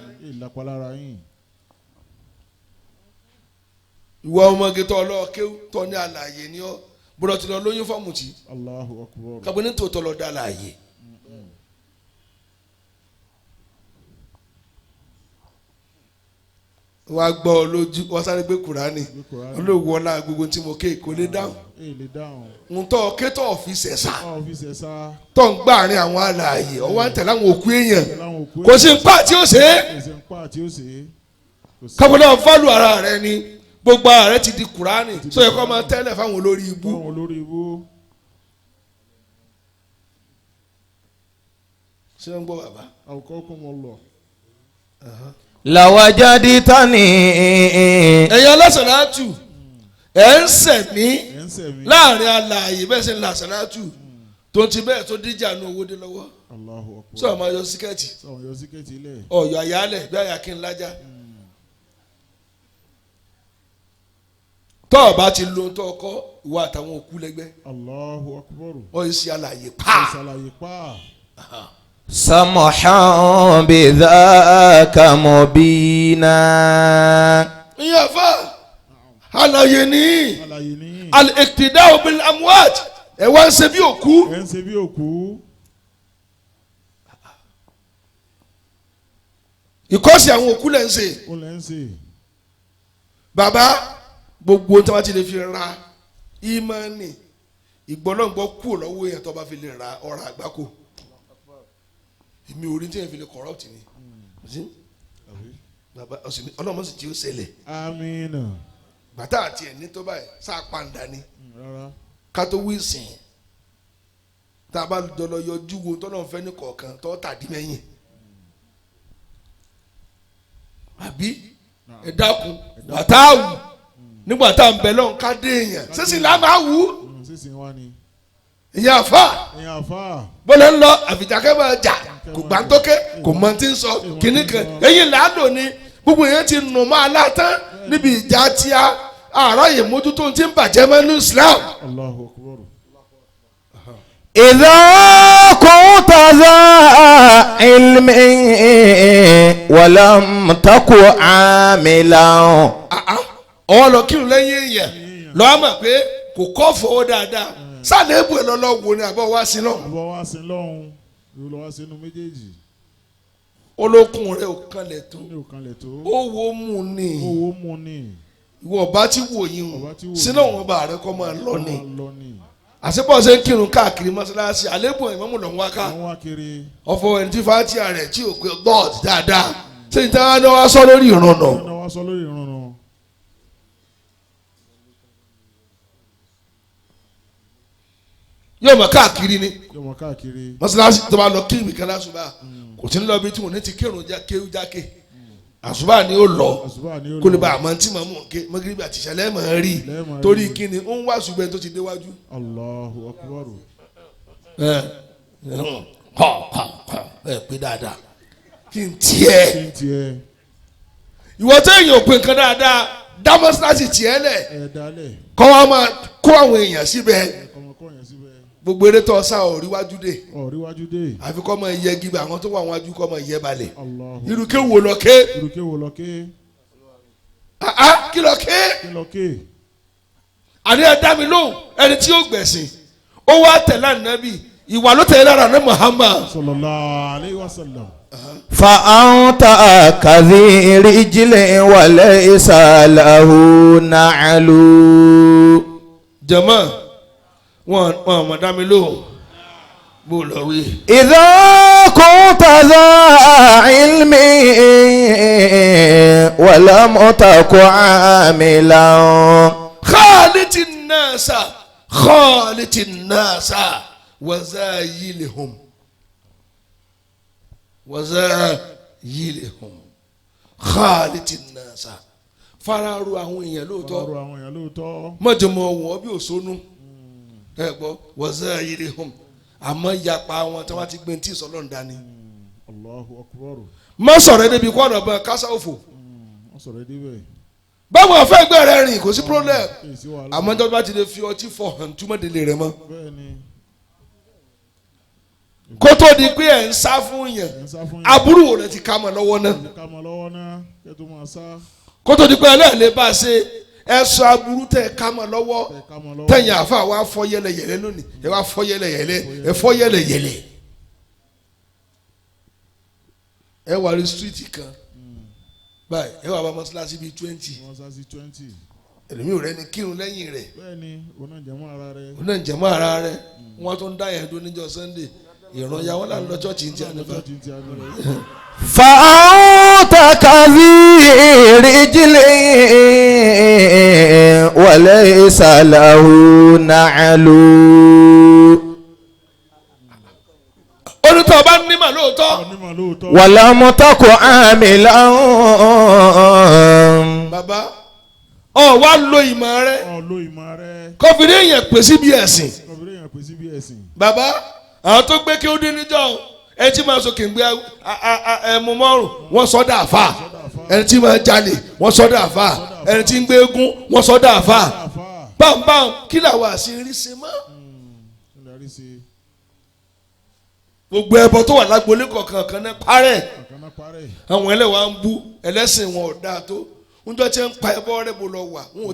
ìwà ọmọge tó ọlọ́ọ̀kẹ́ tó ní alààyè ni ọ́ bọ́dọ̀ tí lọ lóyún fọ́ọ̀mù tí kábọ̀ ní tòótọ́ lọ dá alààyè. wá gbọ́ lójú wọ́n sáré gbé kùránì olóòwò ọlá gbogbo tí mo ké kò lè dáhùn ń tọ́ kétọ́ ọ̀fíìsì ẹ̀sà tó ń gbàrin àwọn alààyè ọwọ́ ń tẹ̀lé àwọn òkú èèyàn kò sí nǹkan tí ó ṣe é kábọ̀dọ̀ fálù ara rẹ ni gbogbo ara rẹ ti di kùránì sọ yẹ kó máa tẹ́lẹ̀ fáwọn olórí ibú. ṣé ń gbọ́ bàbá. lawajaditani. ẹ̀yin alásàlátù ẹ̀ ń sẹ̀mí láàrin alààyè bẹ́ẹ̀ ṣe ń la àsàlátù tó ti bẹ́ẹ̀ tó díjà ní owó dé lọ́wọ́ sọ ma yọ síkẹ́ẹ̀tì ọ̀yọ́ àyálẹ̀ bí àyà kí n lájà tọ́ ọ bá ti lo tó ọkọ ìwà àtàwọn òkú lẹ́gbẹ́ wọ́n yìí ṣe alààyè pa. سمحا بذاك مبينا. ìyá fa àlàyé ní al-iqtida'u bil amwat ẹ wá ń ṣe bí òkú. ìkọ́sí àwọn òkú lẹ́ ń ṣe. bàbá gbogbo tí wọ́n ti lè fi ra ìmánì ìgbọ́lọ́gbọ́ kú lọ́wọ́ yẹn tó bá fi lè ra ọ̀rọ̀ àgbákò. èmi ò rí tí yẹn fi lè corrupt ni bàbá ọlọ́mọ sì tí ó ṣẹlẹ̀ bàtà àti ẹ̀ ní tó báyìí sáà pàǹdà ni ká tó wí sìn tá a bá dọ̀lọ́ yọjú wo tọ́lọ́ fẹ́ ní kọ̀ọ̀kan tọ́ tàdí mẹ́yìn àbí ẹ dákun bàtà àwù nígbà tá à ń bẹ lọ́hùn ká dé èèyàn sísìn là máa wù ú ìyá àfà bọ́lá ń lọ àfìjàkẹ́ máa jà kò gbà ń tókè kò mọ tí ń sọ kìnnì kan eyín làádò ni gbogbo yẹn ti nù máa látán níbi ìjà tí a àráyè mójútó ti ń bàjẹ́ mọ́ ní Islam. إذا كنت ذا علم ولم تكن عاملا. ọ̀ lọ kírun lẹ́yìn èèyàn lọ́wọ́ mọ̀ pé kò kọ́ fọwọ́ dáadáa sáàlẹ̀ èbù ẹ̀ lọ́lọ́wọ́ ni àbọ̀ wá sí lọ́hùn. ló lọ wá sínú méjèèjì. olókùn rẹ̀ ò kanlẹ̀ tó owó mú ni ìwọ ọba tí wò yín o sínú àwọn ọba rẹ kọ́ máa lọ ni àṣepọ̀ ṣe ń kírun káàkiri mọ́ṣáláṣí àlébù ìmọ̀mù lọ́n wá ká ọ̀fọ̀ ẹni tí fàájì rẹ̀ tí ò pé god dáadáa ṣé ní táwọn náà wá sọ lórí ìrànà. yóò mọ káàkiri ni mọ́sálásí tó bá lọ kí ìwé kan lásùbà kò tí ń lọ bí tí wọn ní ti kírun kéwú jákè àsùbà ni ó lọ kó lè ba àmọ́ tí màmú ké mọ́gíríbì àti ìṣẹ̀lẹ̀ mọ̀ ń rí torí kíni ó ń wá ṣùgbọ́n tó ti déwájú. Allahu Akbar. ẹ pé dáadáa kí n tiẹ̀ ìwọ tó èèyàn ò pé nǹkan dáadáa dá mọ́sálásí tiẹ̀ lẹ̀ kọ́ wa máa kó àwọn èèyàn síbẹ̀ gbogbo eré tó ọsà ọ̀ríwájú dé àfi kọ́ mọ iye gíga àwọn tó wà wájú kọ́ mọ iye balẹ̀ irúkẹ́ wò lọ ké kí lọ ké àní ẹ dá mi lóhùn ẹni tí yóò gbẹ̀sìn ó wá tẹ̀lé ànábì ìwà ló tẹ̀lé lára ní Muhammad sallallahu alayhi wa sallam. fa anta kadhi rijli wa laysa lahu na'lu. jama wọn mọ̀ dá mi lóhùn bó lọ wí. idha kunta dha ilmi wa lam taku amilan. khaliti nasa wazayilhum khaliti nasa fararu àwọn èèyàn lóòótọ́ mọ̀jọ̀mọ̀ wọ́n bí òṣónú ẹ gbọ́ wazayilhum àmọ́ yapa wọn tí wọ́n ti gbé tí ìsọlọ́run dání. Allahu Akbar. má sọ̀rọ̀ débi kó ọ̀nà bá kásá òfò. má sọ̀rọ̀ débi. báwo ọ̀fẹ́ ẹgbẹ́ rẹ rìn kò sí problem àmọ́ tó bá ti lè fi ọtí fọ hàn túmọ̀ délé rẹ mọ́. kó tó di pé ẹ̀ ń sá fún yẹn aburú wo lẹ ti ká mọ́ lọ́wọ́ náà. kó tó di pé ẹlẹ́ẹ̀lẹ́ bá a ṣe ẹ sọ aburú tẹ ká mọ́ lọ́wọ́ tẹ̀yìn àfa wa fọ́ yẹlẹyẹlẹ lónìí ẹ wá fọ́ yẹlẹyẹlẹ ẹ fọ́ yẹlẹyẹlẹ. ẹ wà rí street kan báyìí ẹ wà bá mọ́sálásí bíi 20 ẹlòmíì rẹ ni kírun lẹ́yìn rẹ̀ òun náà ń jẹ̀mọ́ ara rẹ̀ wọ́n tó ń dá yẹn dún níjọ́ Sunday ìran ya wọn là ń lọ chọ́ọ̀chì ní ti ànífà. فأنت كثير رجلي وليس له نعل. onítọ̀ bá ní mà lóòótọ́. ولم تك عاملا. bàbá ọ wá lo ìmọ̀ rẹ kọfìrí èèyàn pè sí bí ẹ̀sìn. bàbá àwọn tó gbé kí ó dín níjọ́ ẹni tí máa sọ kìngbé ẹmu mọ́rùn wọ́n sọ́dọ̀ àfà ẹni tí máa jalè wọ́n sọ́dọ̀ àfà ẹni tí ń gbé eégún wọ́n sọ́dọ̀ àfà bámbám kí làwọn àṣírí ṣe mọ́. gbogbo ẹbọ tó wà lágbolé kọ̀ọ̀kan kan náà parẹ́ àwọn ẹlẹ́wà ń bú ẹlẹ́sìn wọn ò dáa tó njọ́ tí ń pa ẹbọ rẹ̀ bó lọ wà wọn ò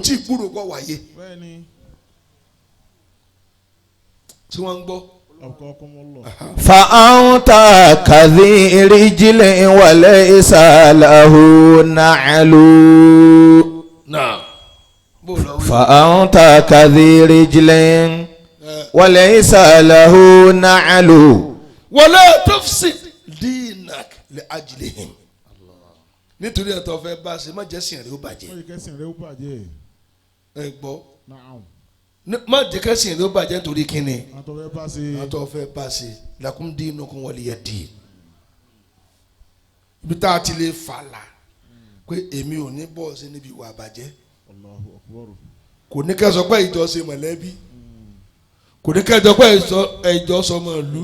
tí ì gbúrò kọ́ wáyé tí wọ́n ń gbọ́. فأنت كذي رجل وليس له نعل. فأنت كذي رجل وليس له نعل. ولا تفسد دينك لأجلهم. nítorí ẹ̀tọ́ fẹ́ bá a ṣe má jẹ́ sìn rẹ̀ ó bàjẹ́. ẹ gbọ́ má jẹ́ kẹ́sìn rẹ̀ ó bàjẹ́ nítorí kíni. àtọ́ fẹ́ bá a ṣe lakum dinukum waliya din. ibi tá a ti lè fàlà pé èmi ò ní bọ́ọ̀sì níbi ìwà àbàjẹ́. kò ní kẹ́ sọ pé ìjọ ṣe mọ̀lẹ́bí. kò ní kẹ́ sọ pé ìjọ sọmọ ìlú.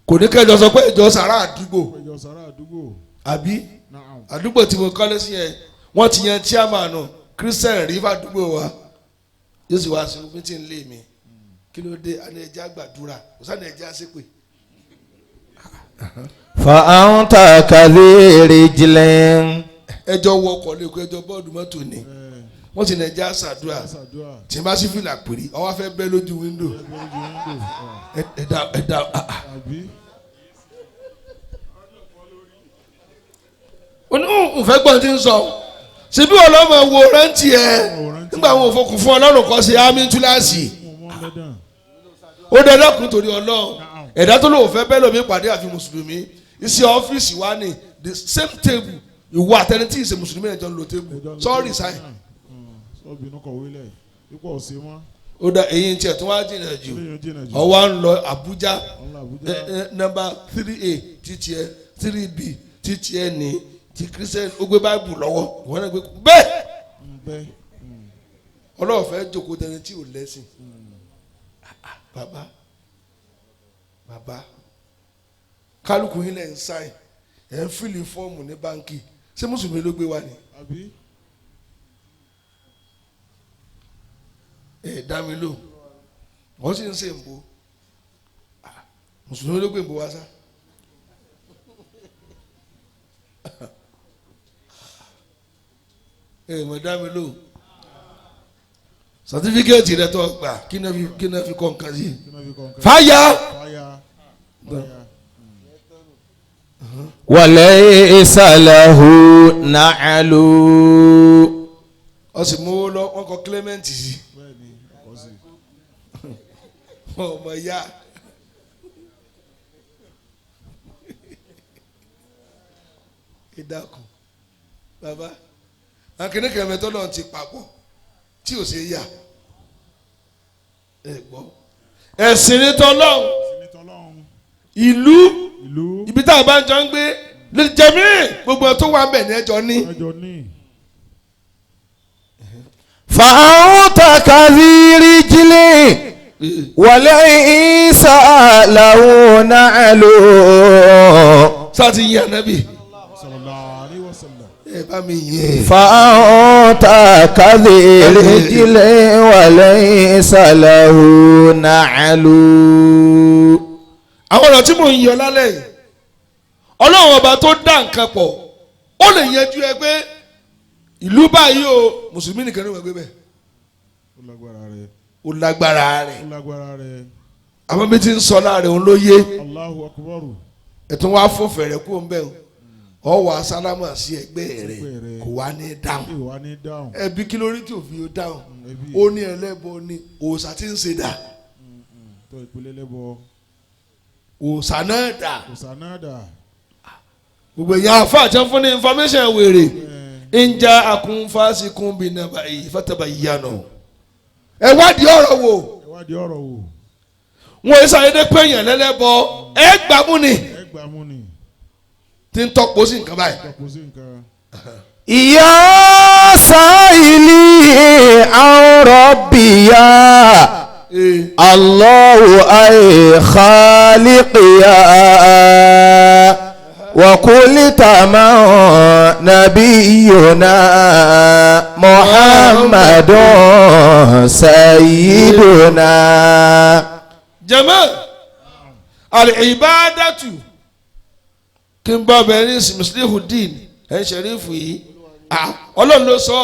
kò ní kẹ́ sọ pé ìjọ sàrà àdúgbò. àbí àdúgbò tí mo kọ́lé sí yẹn wọ́n ti yan chairman Christian rí fàdúgbò wa yóò sì wá sí meeting lé mi kí ló dé àná ẹja gbàdúrà kò sáà ní ẹja ṣépè. فأنت كذي رجل. ẹjọ́ wọ ọkọ̀ lẹ́kọ̀ọ́ ẹjọ́ bọ́ọ̀dù mọ́tò ni wọ́n sì ní ẹja ṣàdúrà tí n bá sí fìlà péré ọwọ́ fẹ́ bẹ́ lójú wíńdò ẹ̀dá n fẹ́ gbọ́n tí ń sọ ṣebí wọn lọ́ máa wo rántí ẹ nígbà wọn ò fọkùn fún ọlọ́run kọ́ sí àmín túláàsì ó dẹ́dọ́kùn torí ọlọ́run ẹ̀dá tó lóun fẹ́ bẹ́ẹ̀ lómi pàdé àfi mùsùlùmí iṣẹ́ ọ́fíìsì wa ni the same table ìwọ àtẹni tí ìṣe mùsùlùmí ẹ̀jọ̀ ń lo table sorry sáyìn. ó dá eyín tiẹ̀ tó wá jìnnà jù ọwọ́ ń lọ Àbújá nọ́mbà 3A títí ẹ 3B títí ẹ ní ti Christian ó gbé báìbù lọ́wọ́ ìwọ náà gbé bẹ́ẹ̀ Ọlọ́run fẹ́ jókòó tẹni tí ò lẹ́sìn bàbá kálukú yín lẹ̀ ń sáìn ẹ̀ ń fìlì fọ́ọ̀mù ní báńkì ṣé mùsùlùmí ló gbé wá ni. dá mi lò wọ́n sì ń ṣe ń bo mùsùlùmí ló gbé ń bo wá sá. mọ̀ dá mi lò sàtífíkẹ́ẹ̀tì rẹ tó gbà kí náà fi kọ́ nǹkan sí fàyà. وليس له نعل. ó sì mú lọ wọn kọ Clement sí ọmọ ya ìdákun bàbá akínní kẹmẹtọ náà ti papọ̀ tí ò ṣe yà ẹ gbọ́ ẹ̀sìn ní tọ́lọ́hún ìlú ibi tá a bá ń jọ ń gbé lè jẹ̀mí gbogbo tó wà bẹ̀ ní ẹjọ́ ní. فأنت كذي رجل وليس له نعل. sáà ti yí ànábì ẹ bá mi yẹ. فأنت كذي رجل وليس له نعل. àwọn ọ̀rọ̀ tí mò ń yọ lálẹ́ yìí ọlọ́run ọba tó dá nǹkan pọ̀ ó lè yanjú ẹ pé ìlú báyìí o mùsùlùmí nìkan ní wọ́n gbé bẹ́ẹ̀. ó lágbára rẹ̀ àwọn bí ti ń sọ láàrin òun ló yé ẹ̀tún wá fún fẹ̀rẹ̀ kú òun bẹ́ẹ̀ ọwọ́ asálámà sí ẹgbẹ́ rẹ̀ kò wá ní dáhùn ẹbí kí lórí tí òfin yóò dáhùn ó ní ẹlẹ́bọ ní òòṣà tí ń ṣe dà òòṣà náà dà gbogbo èèyàn àfa àti fún ní information wèrè ń já akún fásikún bí nàbà yìí fàtàbà yíyànà ẹ wádìí ọ̀rọ̀ wò wọn èsì àyẹ̀dẹ́ pẹ̀yàn lẹ́lẹ́bọ ẹ gbàmú ni tí ń tọ́pọ̀ sí nǹkan báyìí. Ya sa'ili an rabbiya Allahu ay khaliqiya wa kulli tamam nabiyyuna Muhammadun sayyiduna. Jama al-ibadatu kí n bá bẹ̀rẹ̀ ní Muslihuddin ẹ̀ ṣẹ̀rífù yìí ọlọ́run ló sọ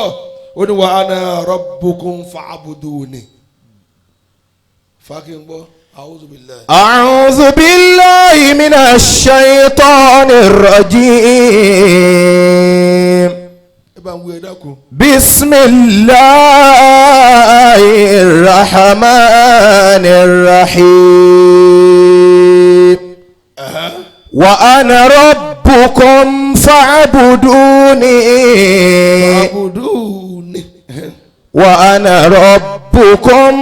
ó ní wa ana rabbukum fa'buduni fàákì ń gbọ́ a'udhu billahi. A'udhu billahi minash shaytanir rajim. ẹ bá ń wí ẹ dákun. Bismillahir rahmanir rahim. Wa ana rabbukum fa'buduni. Wa ana rabbukum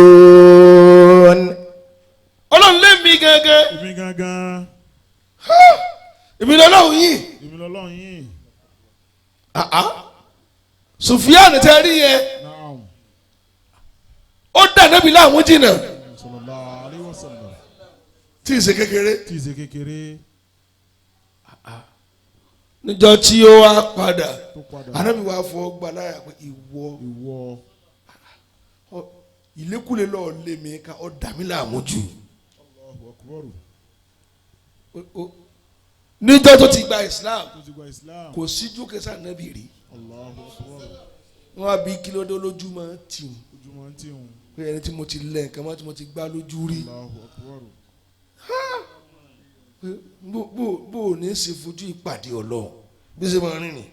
fa'budun. Ọlọ́run lé mi gángan. Èmi lọ́lọ́run yìí. Sùfìyàn tẹ́ rí yẹn. Ó dà Nábì láàmú jìnnà. Tí ì ṣe kékeré. Níjọ́ tí ó wá padà Ànábì wá fọ gbà láyà pé ìwọ ìlékùlé lọ́ọ́ lé mi ká ọ́ dà mí láàmú jù. Níjọ́ tó ti gba Islam kò síjú kẹsà Ànábì rí. Wọ́n á bí kílódé lójúmọ́ tì ń pé ẹni tí mo ti lẹ̀ nǹkan mọ́ tí mo ti gbá lójú rí. bó o ní ṣe fojú ìpàdé Ọlọ́run bí ṣe máa rìn rìn.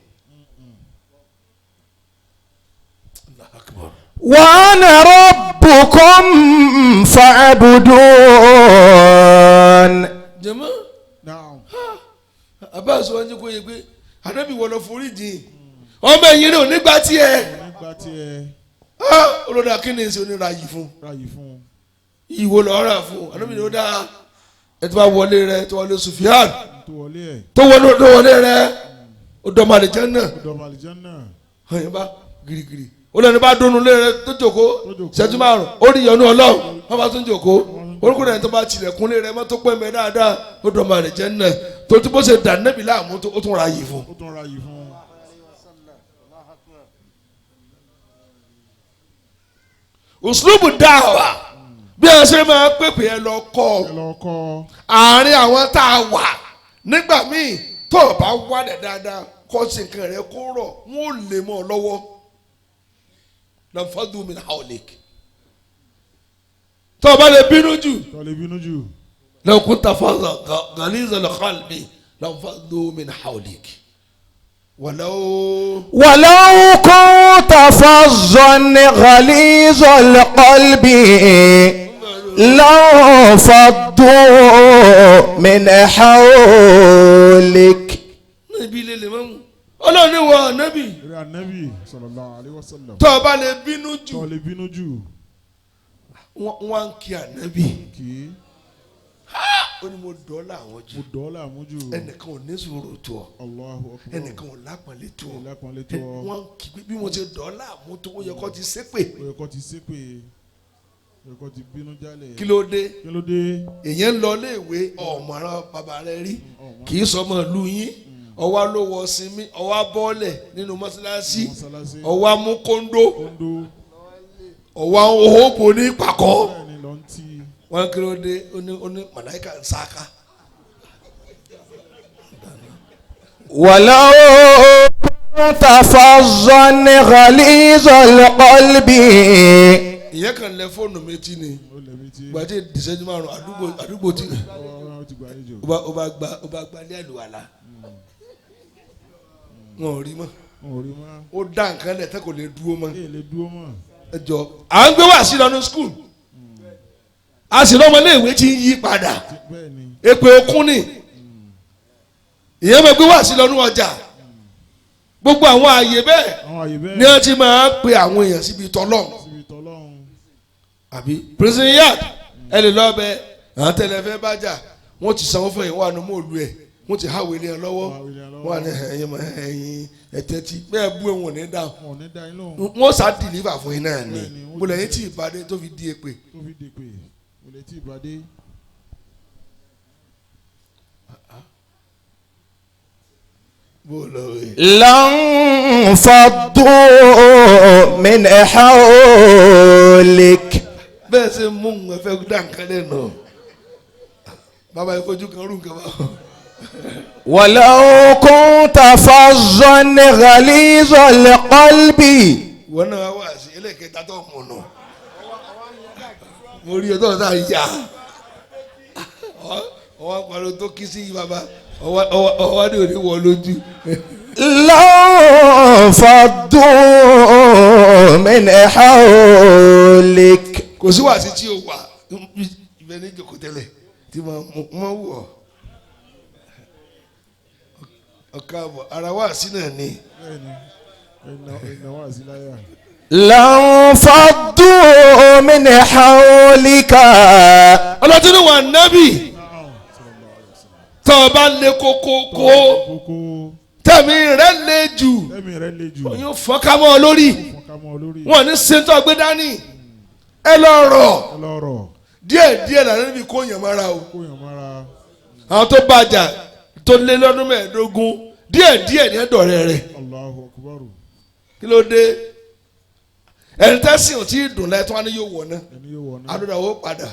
Wa ana rabbukum fa'budun. Jàmá abáàsọ wọn jẹ́ kó yẹ pé Ànábì wọ́n lọ forí jìn ọmọ ẹ̀yìn rẹ̀ ò nígbà tiẹ̀ olódà kí ni ṣe onírà yìí fún ìwò lọ́ọ́ rà fún Ànábì ni ó dáa ẹ tó bá wọlé rẹ tó wọlé Sufyan tó wọlé rẹ ó dọ̀mọ̀ àlìjánnà ẹ̀yìn bá girigiri ó lẹ́nu bá dónú lé rẹ tó jòkó ṣẹ́jú márùn ó rí ìyọnu Ọlọ́run wọ́n bá tún jòkó orúkọ rẹ̀ tó bá tilẹ̀kùn lé rẹ mọ́ tó pẹ́ mẹ́ dáadáa ó dọ̀mọ̀ àlìjánnà tó tí bó ṣe dà Nábì láàmú ó tún ra yìí fún. Uslubu dáwà bí a ṣe máa pèpè ẹ lọ kọ́ àárín àwọn tá a wà nígbà míì tó o bá wà dẹ̀ dáadáa kọ́ sí nǹkan rẹ kó rọ̀ wọ́n ò lè mọ́ ọ lọ́wọ́ lanfadu min hawlik tó o bá lè bínú jù law kunta fazzan ghalizal qalbi lanfadu min hawlik ولو كنت فظا غليظ القلب لانفضوا من حولك. Ọlọ́run ní wọ Nábì sallallahu alaihi wasallam tó bá lè bínú jù wọ́n ń kí Ànábì ó ní mo dọ́là àwọn jù ẹnìkan ò ní sùúrù tó ọ ẹnìkan ò lápọ̀nlé tó ọ wọ́n kì í bí mo ṣe dọ́là àmú tó ó yẹ kó ti ṣépè kí ló dé èyàn ń lọ léèwé ọ̀mọ̀ràn bàbá rẹ rí kì í sọmọ ìlú yín ọwá ló wọ sinmi ọwá bọ́ọ̀lẹ̀ nínú mọ́ṣáláṣí ọwá mú kóńdó ọwá òhòbò ní pàkọ́ wọ́n kí ló dé oní màláíkà ń sáká. ولو كنت فظا غليظ القلب ìyẹn kan lẹ fóònù méjì ni gbàdé ìdìsẹ́jú márùn àdúgbò tí ó bá gba ilé àlùwàlà wọn ò rí mọ́ ó dá nǹkan lẹ̀ tẹ́ kò lè dúró mọ́ ẹ jọ à ń gbé wá sí lọ́nu skul a sì lọ́mọ iléèwé tí ń yí padà èpè òkun ni ìyẹn máa gbé wá sí lọ́nu ọjà gbogbo àwọn àyè bẹ́ẹ̀ ni wọ́n ti máa pe àwọn èèyàn síbi tọ́lọ́run àbí prison yard ẹ lè lọ bẹ àwọn tẹlifẹ bá jà wọ́n ti sanwó fún yẹn wọ́n àná mọ́ọ̀lù ẹ̀ wọ́n ti háwé lé ẹ lọ́wọ́ wọ́n àná ẹ̀yìn ẹ̀tẹ́tí bẹ́ẹ̀ bú ẹ̀ wọ́n ní dáhùn wọ́n sá dìlífà fún yín náà ni mo lẹ́yìn tí ìbàdí tó fi di èpè. lan faddu min hawlik. bẹ́ẹ̀ ṣe mú un ẹ̀fẹ́ dá nǹkan lẹ́nu bàbá yìí fojú kan rú nǹkan bá. ولو كنت فظا غليظ القلب. wọn náà wá sí ẹlẹ́kẹta tó mọ̀ nù mo rí ọtọ́ náà yá ọwọ́ pariwo tó kí sí bàbá ọwọ́ ní òní wọ lójú. لو فضوا من حولك. kò sí wàásù tí o wà ibẹ̀ ní ìjòkó tẹ́lẹ̀ tí mo wù ọ́ ọ̀kàbọ̀ ara wàásù náà ni. لو فضوا من حولك. ọlọ́tún wà nábì tọ́ ọ bá lé kókókó tẹ̀mí rẹ̀ lé jù oyún fọ́nkámọ́ lórí wọn ní sèǹtọ́ gbé dání ẹ lọ́rọ̀ díẹ̀ lànà níbi kó yàn mára o àwọn tó bàjá tó lé lọ́dún mẹ́ẹ̀ẹ́dógún díẹ̀ ní ẹ̀dọ̀rẹ́ rẹ̀ kí ló dé ẹni tẹ́sí ò tí ì dùn láì tó wá ní yóò wọ̀ náà àdúrà ó padà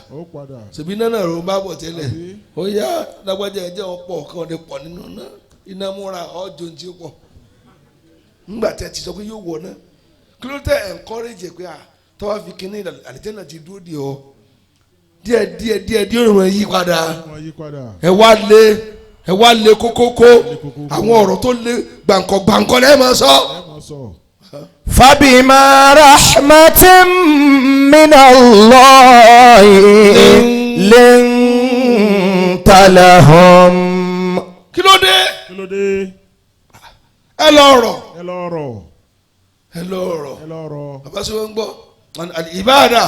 ṣèbí náà náà ló ń bá bọ̀ tẹ́lẹ̀ ó yá lágbájá ẹjẹ́ wọn pọ̀ kàn lè pọ̀ nínú náà iná múra ọjọ́ ní tí ó pọ̀ ńgbà tẹ́ ti sọ pé yóò wọ̀ náà kí ló tẹ́ encourage pé tọ́wọ́ fi kíní àlìjẹ́nà ti dúró di ọ díẹ̀ òun yí padà ẹ wá lé kókókó àwọn ọ̀rọ̀ tó lé gbàǹkọ̀ lẹ́ẹ̀ máa sọ. فبما رحمة من الله لنت لهم. kí ló dé ẹ lọ́rọ̀ bàbá sọ wọn gbọ́ ìbáàdà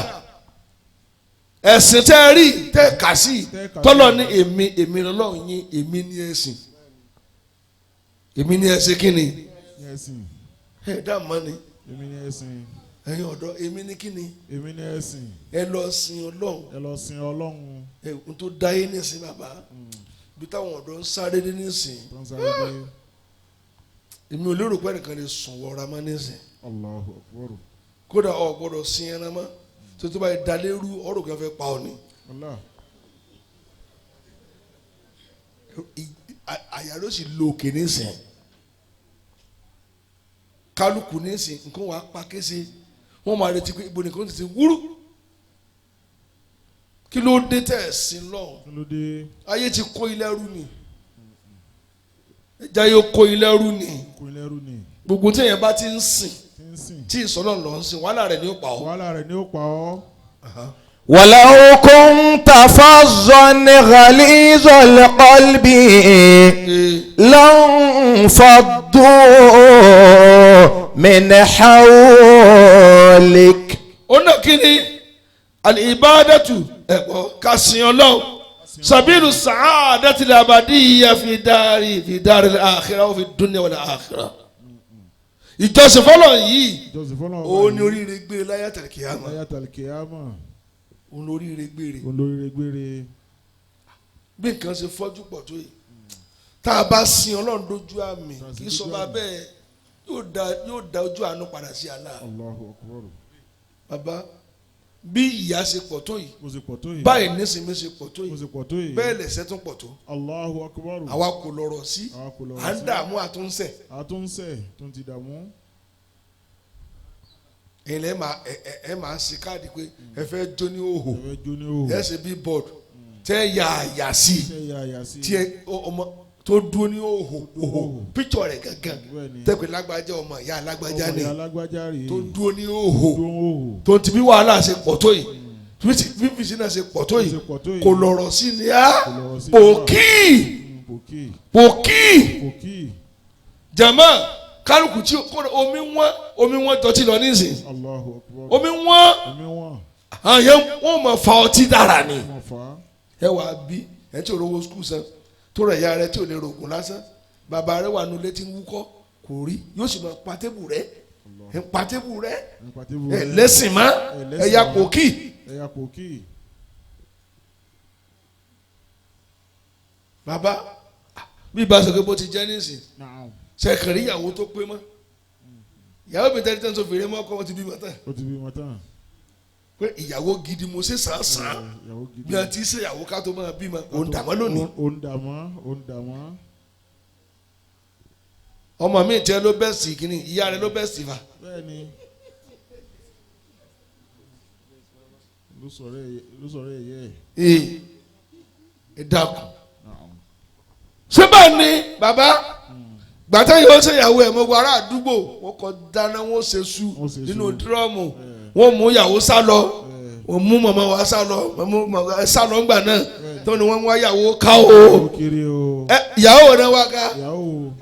ẹ̀sìn tẹ́ rí tẹ́ kà sí tọ́lọ̀ ní èmi lọ́lọ́run yín èmi ní ẹ̀sìn èmi ní ẹ̀sìn kí ni ẹ dá mọ́ ni ẹ̀yin ọ̀dọ́ èmi ní kí ni ẹ lọ sin Ọlọ́run n tó dá yé nísìn bàbá bí táwọn ọ̀dọ́ ń sáré dé nísìn èmi ò lérò pé ẹnìkan lè sùn wọra mọ́ nísìn kódà ọ̀ gbọ́dọ̀ sin ẹran mọ́ tó bá yẹ dalérú ọ̀rọ̀ kan fẹ́ pa ọ ni àyà ló sì lo òkè nísìn kálukú nísìn nǹkan wàá pa kése wọ́n máa retí pé ibo nìkan ti wúrú kí ló dé tẹ̀ sí lọ́hùn ayé ti kó ilé ẹrú ni ẹja yóò kó ilé ẹrú ni gbogbo téèyàn bá ti ń sìn tí ìsọ̀nà lọ ń sìn wàhálà rẹ̀ ni ó pa ọ́. ولو كنت فظا غليظ القلب لانفضوا من حولك. ọ̀nà kìíní al-ibadatu ẹ̀kọ́ kàsìn ọlọ́run sabilu sa'adati al-abadiyya fi dari al-akhirah wa fi dunya wal akhirah. ìjọsìn fọlọ́ yìí òun ni oríire gbé láyé àtàlùkìyàmà òun lóríire gbére bí nǹkan ṣe fọ́jú pọ̀ tó yìí tá a bá sin ọlọ́run dójú àmì kì í sọ bá bẹ́ẹ̀ yóò da ojú àánú padà sí Allah. bàbá bí ìyà ṣe pọ̀ tó yìí báyìí nísìnyí ṣe pọ̀ tó yìí bẹ́ẹ̀ lẹ̀ṣẹ̀ tún pọ̀ tó àwa kò lọ́rọ̀ sí à ń dààmú àtúnṣe. tó ń ti dààmú. ilẹ̀ ẹ máa ṣe káàdì pé ẹ fẹ́ jó ní òhò ẹ ṣe billboard tẹ́ ya àyà sí tí ọmọ tó dúró ní òhò picture rẹ̀ gangan tẹ́pẹ́ lágbájá ọmọ ìyá lágbájá ni tó dúró ní òhò tó ti bí wàhálà ṣe pọ̀ tó yìí bí fìsínà ṣe pọ̀ tó yìí kò lọ̀rọ̀ sí ni á pòkì jama kálukú tí omi wọn dọ̀tí lọ nísìn omi wọn àyẹ wọn mọ fa ọtí dára ni ẹ wà bí ẹ tí ò rówó skul san tó rẹ̀ ya rẹ tí ò lè rògùn lásán bàbá rẹ wà nulẹ̀ tí ń wúkọ́ kò rí yóò sì máa pa tébù rẹ ẹ pa tébù rẹ ẹ lẹ́sìn má ẹ ya pòkì. bàbá bí ibà sọ̀kè bó ti jẹ́ nísìn sẹ̀kẹ̀rì ìyàwó tó pé mọ́ ìyàwó mi tẹ́lẹ̀ tẹ́lẹ̀ tó fèrè mọ́ ọkọ wọn ti bímọ tán pé ìyàwó gidi mo ṣe sàn bí wọn ti ṣe ìyàwó ká tó máa bímọ òun dàmọ́ lónìí. ọmọ mi tẹ ló bẹ́ẹ̀ sì kínní ìyá rẹ ló bẹ́ẹ̀ sì fà. ló sọ̀rọ̀ ẹ̀yẹ. ẹ dákun ṣé bá ní bàbá gbàtà yìí ó ṣe ìyàwó ẹ̀ mọ́ wàrà àdúgbò wọ́n kọ́ dáná wọ́n ṣe sú nínú dírọ́ọ̀mù wọ́n mú ìyàwó sá lọ wọ́n mú màmá wa sá lọ sá lọ ńgbà náà tó ní wọ́n wá ìyàwó ká o ìyàwó náà wá ká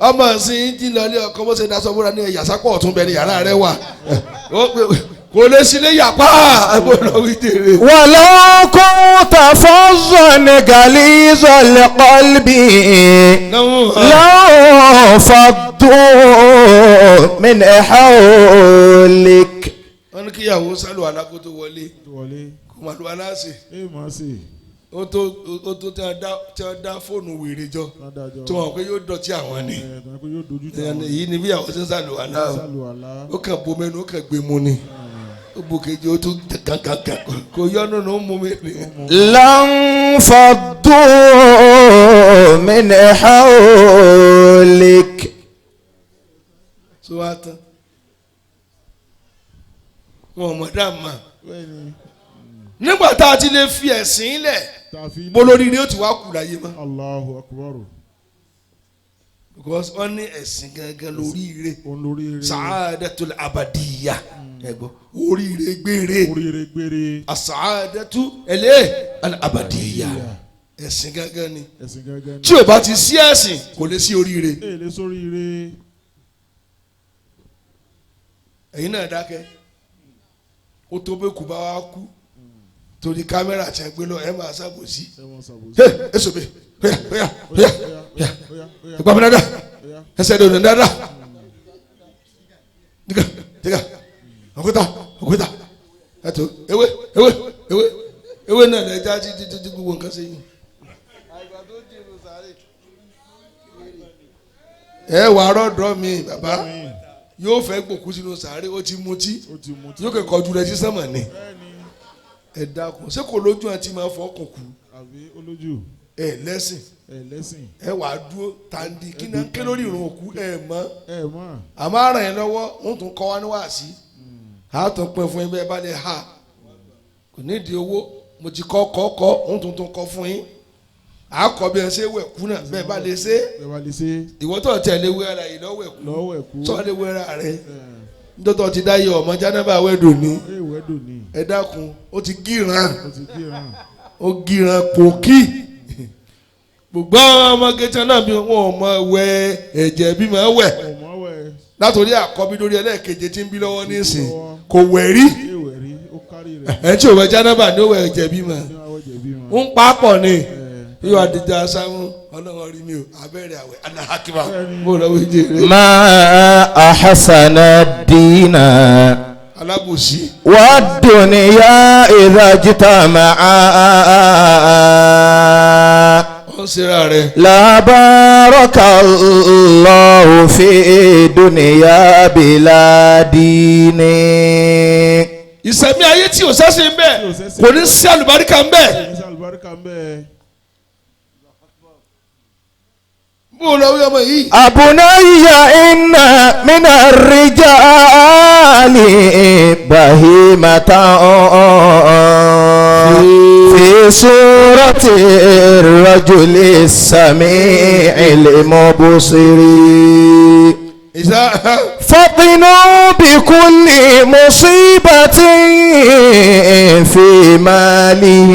ọmọ ìsìn jí lọ ilé ọkọ bó ṣe daṣọ bóra ní ẹ̀yà sápọ̀ ọ̀tún bẹ́ẹ̀ ni yàrá rẹ wà kò lè sílé yàpá àgbọ̀dọ̀ wí tèrè. walau kunta fazzan ghalizal qalbi lanfaddu min hawlik. wọ́n ní kíyàwó sálù alákòótó wọlé kò má lu aláṣẹ. ó tó tí wọ́n dá fóònù wèrè jọ tí wọ́n pé yóò dọ̀tí àwọn ni èyí ni bí àwọn ṣe ń sálù àlá ó kàn bomẹ́nu ó kàn gbé mu ni ó bu kejì ó tún gàgàgà kò yọnu ní ó mú mi ni. lanfaddu min hawlik. sọ wá tán wọn ò mọ̀ dá mà nígbà tá a ti lè fi ẹ̀sìn lẹ̀ bolórí ni ó ti wá kù láyé mọ́. Allahu Akbar. because wọ́n ní ẹ̀sìn gangan lóríire sàádẹ́tul abadiyya ẹ̀gbọ́n oríire gbére àsàádẹ́tu abadiyya ẹ̀sìn gangan ni tí o bá ti sí ẹ̀sìn kò lè sí oríire. ẹ̀yin náà dákẹ́ ó tó bẹ́ẹ̀ kú bá wa kú torí kámẹ́rà tí a gbé lọ ẹ máa ṣàbòsí ẹ sọ̀bẹ̀ ìgbà mi dáadáa ẹsẹ̀ ìdòdò dáadáa dígà òkúta ẹ̀tọ́ ewé náà lè já títí gbogbo nǹkan ṣe yìí. ẹ wà rọ́ọ̀dọ́ mi bàbá yóò fẹ́ gbòkú sínú sàárè ó ti mutí yóò kẹ́kọ̀ọ́ ojú rẹ̀ sí sánmà ni ẹ dákun ṣé kò lójú àti máa fọkàn kú ẹ lẹ́sìn ẹ wàá dúró tàǹdì kí lórí ìrun òkú ẹ mọ̀ àmọ́ àràn yẹn lọ́wọ́ wọ́n tún kọ́ wá ní wàásí àtún pẹ́ fún yín bẹ́ẹ̀ bá lè ha kò nídìí owó mo ti kọ́ wọ́n tún kọ́ fún yín àkọ́ bí ẹ ṣe wẹ̀ kú náà bẹ́ẹ̀ bá lè ṣe ìwọ tó tẹ̀lé wẹ́ra yìí lọ́wọ́ ẹ̀kú sọ́ọ́lé wẹ́ra rẹ̀ nítorí ti dá yẹ ọmọ jánábà wẹ́dò ní ẹ dákun ó ti gíran ó gíran pòkì gbogbo ọmọ gẹ́tẹ́ náà bí wọn ò mọ wẹ ẹ̀jẹ̀ bí máa wẹ̀ látòrí àkọ́bí lórí ẹlẹ́ẹ̀keje tí ń bí lọ́wọ́ nísìn kò wẹ̀ rí ẹ̀ tí ò wẹ̀ jánábà ní ó wẹ̀ ẹ̀jẹ̀ bí máa ń papọ̀ ni yóò adijọ́ asáwọn ọlọ́wọ́ rí mi o abẹ́rẹ́ àwẹ̀ aláhàkìmá mo lọ wí jèrè. ma ahsana dina. alábòsí. wa dunya idha jitama'a. wọ́n ṣera rẹ̀. la barakallahu fi dunya bila dini. ìsẹ̀mí ayé tí o sẹ́sẹ̀ ń bẹ̀ kò ní sí àlùbáríkà ń bẹ̀. bó lọ wí ọmọ yìí. Abunayya inna mina rijali bahimatan fi surati rajuli sami'il mubsiri. فطنوا بكل مصيبة في ماله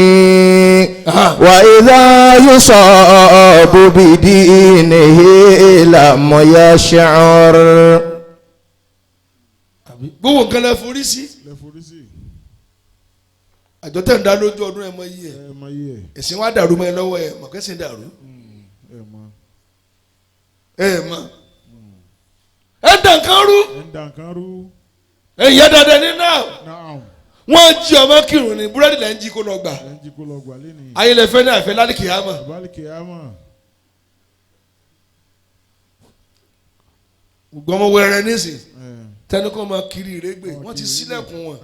وإذا يصاب بدينه لم يشعر. gbogbo nǹkan lẹ forí sí. àjọ tẹ̀ ń dá lójú ọdún ẹ̀ mọ iye ẹ̀ ẹ̀sìn wa dàrú mọ́ ẹ lọ́wọ́ ẹ̀ mọ̀ kẹ́sìn dàrú ẹ̀ mọ̀ ẹ̀ dànkan rú ẹ̀yẹ dandan ní náà wọ́n jí ọmọ kírun ní búrẹ́dì là ń jí kó lọ gbà ayélujáfẹ́ náà fẹ́ lálẹ́ kìámà. gbọmọ wẹrẹ nísìn tẹnukọ máa kiri ìrégbè wọ́n ti ṣílẹ̀kùn wọn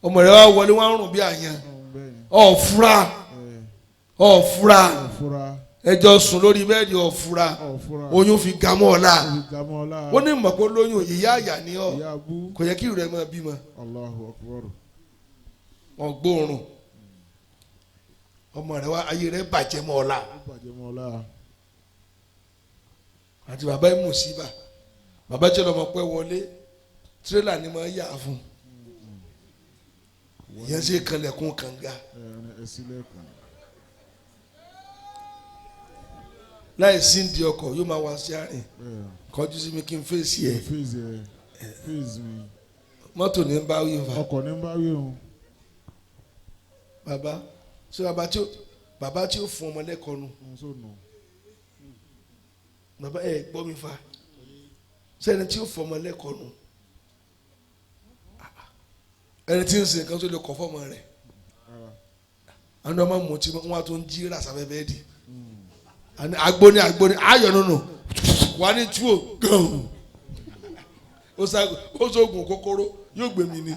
ọmọ rẹ wá wọlé wọn rùn bí àyàn ọ̀fura ẹjọ́ sùn lórí bẹ́ẹ̀dì ọ̀fura oyún fi gamọ́ ọ̀la ó ní mọ̀ pé lóyún ìyá àyà ni ọ́ kò yẹ kí rẹ máa bímọ ọgbóòrùn ọmọ rẹ wá ayé rẹ bàjẹ́ mọ́ ọ̀la àti bàbá ẹ̀ mùsíbà bàbá tí ọlọmọ pẹ́ wọlé tírélà ni máa yà fún ìyẹn ṣe kanlẹ̀kùn kànga láì sí ní di ọkọ̀ yóò máa wá sí àárín kọjú sí mi kí n fèsì ẹ̀ mọ́tò ní ń bá wí nfa ọkọ̀ ní ń bá wí òun. bàbá ṣé bàbá tí ó fún ọmọ lẹ́kọ̀ọ́ nù bàbá ẹ̀ gbọ́ mi fa sẹ́ni tí ó fún ọmọ lẹ́kọ̀ọ́ nù ẹni tí ń sin nǹkan tó lè kọ́ fọ́ọ̀mù rẹ̀ àwọn ọmọ mọ̀tí wọn á tó ń jí ràṣàfẹ́ bẹ́ẹ̀ di agbóni ayọ̀ nínú wà ní túwò gan ó sóògùn kòkòrò yóò gbé mi ní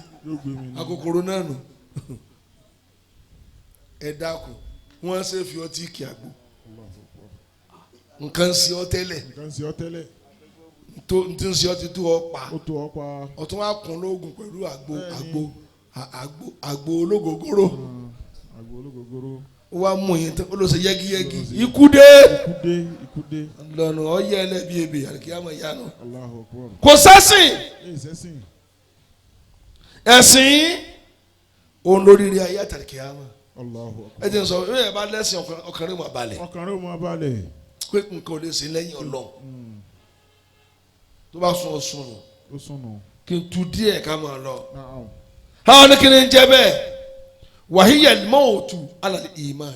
akòkòrò náà nù ẹ dákun wọ́n ṣe fi ọtí kí àgbo nǹkan sí ọ tẹ́lẹ̀ tó ń tí ń sí ọ ti tó ọ pa ọtún wá kún lóògùn pẹ̀lú àgbo ológogoro ó wá mú yín tán ó lọ ṣe yẹgiyẹgi ikú dé lọ́nà ọ̀yẹ́ ẹlẹ́bi ebè àlùkìyàmọ̀ ìyanu kò sẹ́sìn ẹ̀sìn òun lórí rí ayé àtàlùkìyàmọ̀ ẹ ti sọ ẹ bá lẹ́sìn ọkàn rẹ̀ mọ̀ balẹ̀ pé nǹkan ò lè sìn lẹ́yìn Ọlọ́run tó bá sún ọ sùn kí n tu díẹ̀ ká máa lọ àwọn ní kí ni ń jẹ́ bẹ́ẹ̀ wàhíyà mọ́ọ̀tù alàlẹ́ ìmán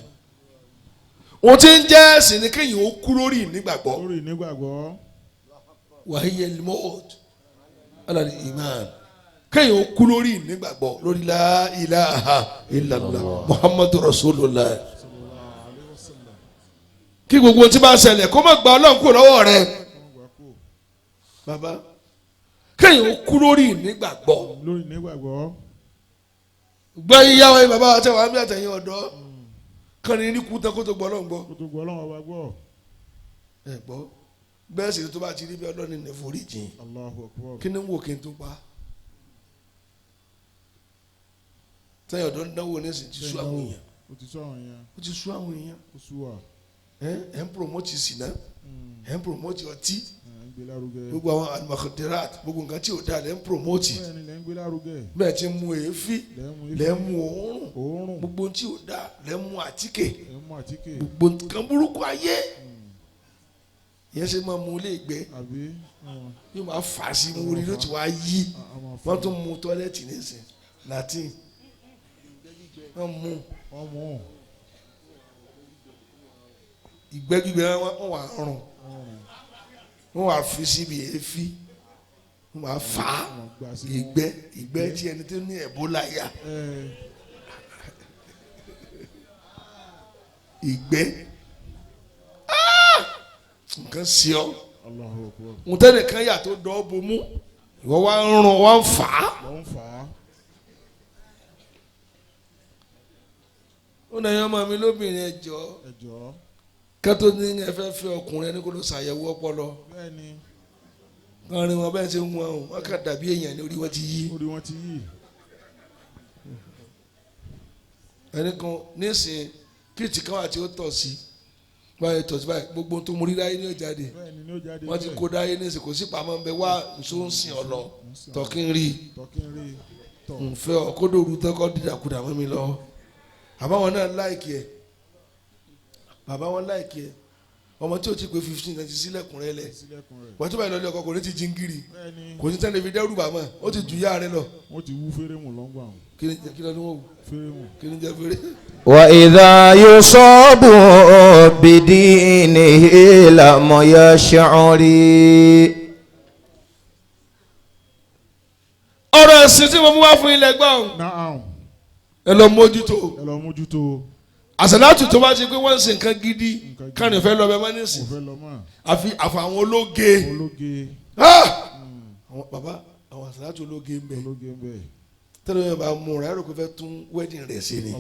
ohun tí ń jẹ́ ẹ̀sìn ni kéèyàn ó kú lórí ìnígbàgbọ́ wàhíyà mọ́ọ̀tù alàlẹ́ ìmán kéèyàn ó kú lórí ìnígbàgbọ́ lórí la ilaha illallah muhammadu rasulullah kí gbogbo tí bá ṣẹlẹ̀ kó má gba Ọlọ́run kúrò lọ́wọ́ rẹ̀ bàbá kéèyàn ó kú lórí ìnígbàgbọ́ gbọ́ yíyá wáyé bàbá wa tẹ̀ wá bí àtẹ̀yìn ọ̀dọ́ kàn ní ní kú tán kó tó gbọ́ Ọlọ́run gbọ́. ẹ gbọ́ bẹ́ẹ̀ sì tó bá ti rí bí Ọlọ́run ní forí jìn kí ni wò kí n tó pa tẹ̀yìn ọ̀dọ́ ń dánwò ní ìsìn ti sú àwọn èèyàn ó ti sú àwọn èèyàn ẹ̀ ń promote ìsìná ẹ̀ ń promote ọtí gbogbo àwọn alimakoderat gbogbo nǹkan tí o da lẹ́ ń promote bẹ́ẹ̀ ti mú èéfín lẹ́ ń mú òórùn gbogbo tí o da lẹ́ ń mú àtíkè gbogbo nǹkan burúkú ayé yẹn ṣe máa mú ilé ìgbẹ́ yóò máa fà á sí mú orí ló ti wá yí wọ́n tún mú tọ́lẹ́tì nísìn latin wọ́n mú ìgbẹ́ gbígbẹ́ wọ́n wà rùn wọ́n wá fi síbi èéfín wọ́n wá fà á ìgbẹ́ tí ẹni tó ní Ebola yá ìgbẹ́ nǹkan sí ọ ntẹ́nì kan yà tó dọ́ bomú ìwọ wá ń rún wá ń fà á ó nà yín ọmọ mi lóbìnrin ẹjọ́ kátó ní ẹ fẹ́ ọkùnrin ẹni kó ló ṣàyẹ̀wò ọpọlọ kọrin wọn bẹ́ẹ̀ ṣe ń wọn o wọn kà dàbí èèyàn ní orí wọn ti yí ẹni kan nísìnyí kìtì kan àti ó tọ̀ sí báyìí tọ̀ sí báyìí gbogbo tó mú rí dáyé ní òjáde wọ́n ti kó dáyé nísìnyí kò sí pamọ́ ń bẹ wá nsóńsìn ọ̀lọ́ tọ́kí ń rí nfẹ́ ọkọ́dọ̀rú tẹ́kọ́ dídàkudà mọ́ mi lọ bàbá wọn náà láìkì ẹ̀ bàbá wọn láìkì ẹ̀ ọmọ tí o ti pé 15 náà ti sílẹ̀kùn rẹ lẹ̀ wọ́n tó báyìí lọ́lẹ́ ọkọ kò ní ti jingiri kò ní tẹ́lẹ̀ fi dẹ́rù bàmọ́ ó ti ju yá rẹ lọ. wọ́n ti wú fèrèmù lọ́ngbà wọn. kí ló ní wọ́n wù fèrèmù kí ni jẹ́ fèrè. wa idha yusabu bidinihi lam yash'uri. ọ̀rọ̀ ẹ̀sìn tí mo mú wá fún ilẹ̀ gbọ́n ẹ lọ mójútó àṣàlátù tó bá ti pé wọ́n ń ṣe nǹkan gidi káàní fẹ́ lọ bẹ́ẹ̀ má ní sìn àfi àwọn ológe bàbá àwọn àṣàlátù ológe ń bẹ tẹ́lẹ̀ yẹn bá mú ra ẹ̀rọ kó fẹ́ tún wedding rẹ̀ ṣe ni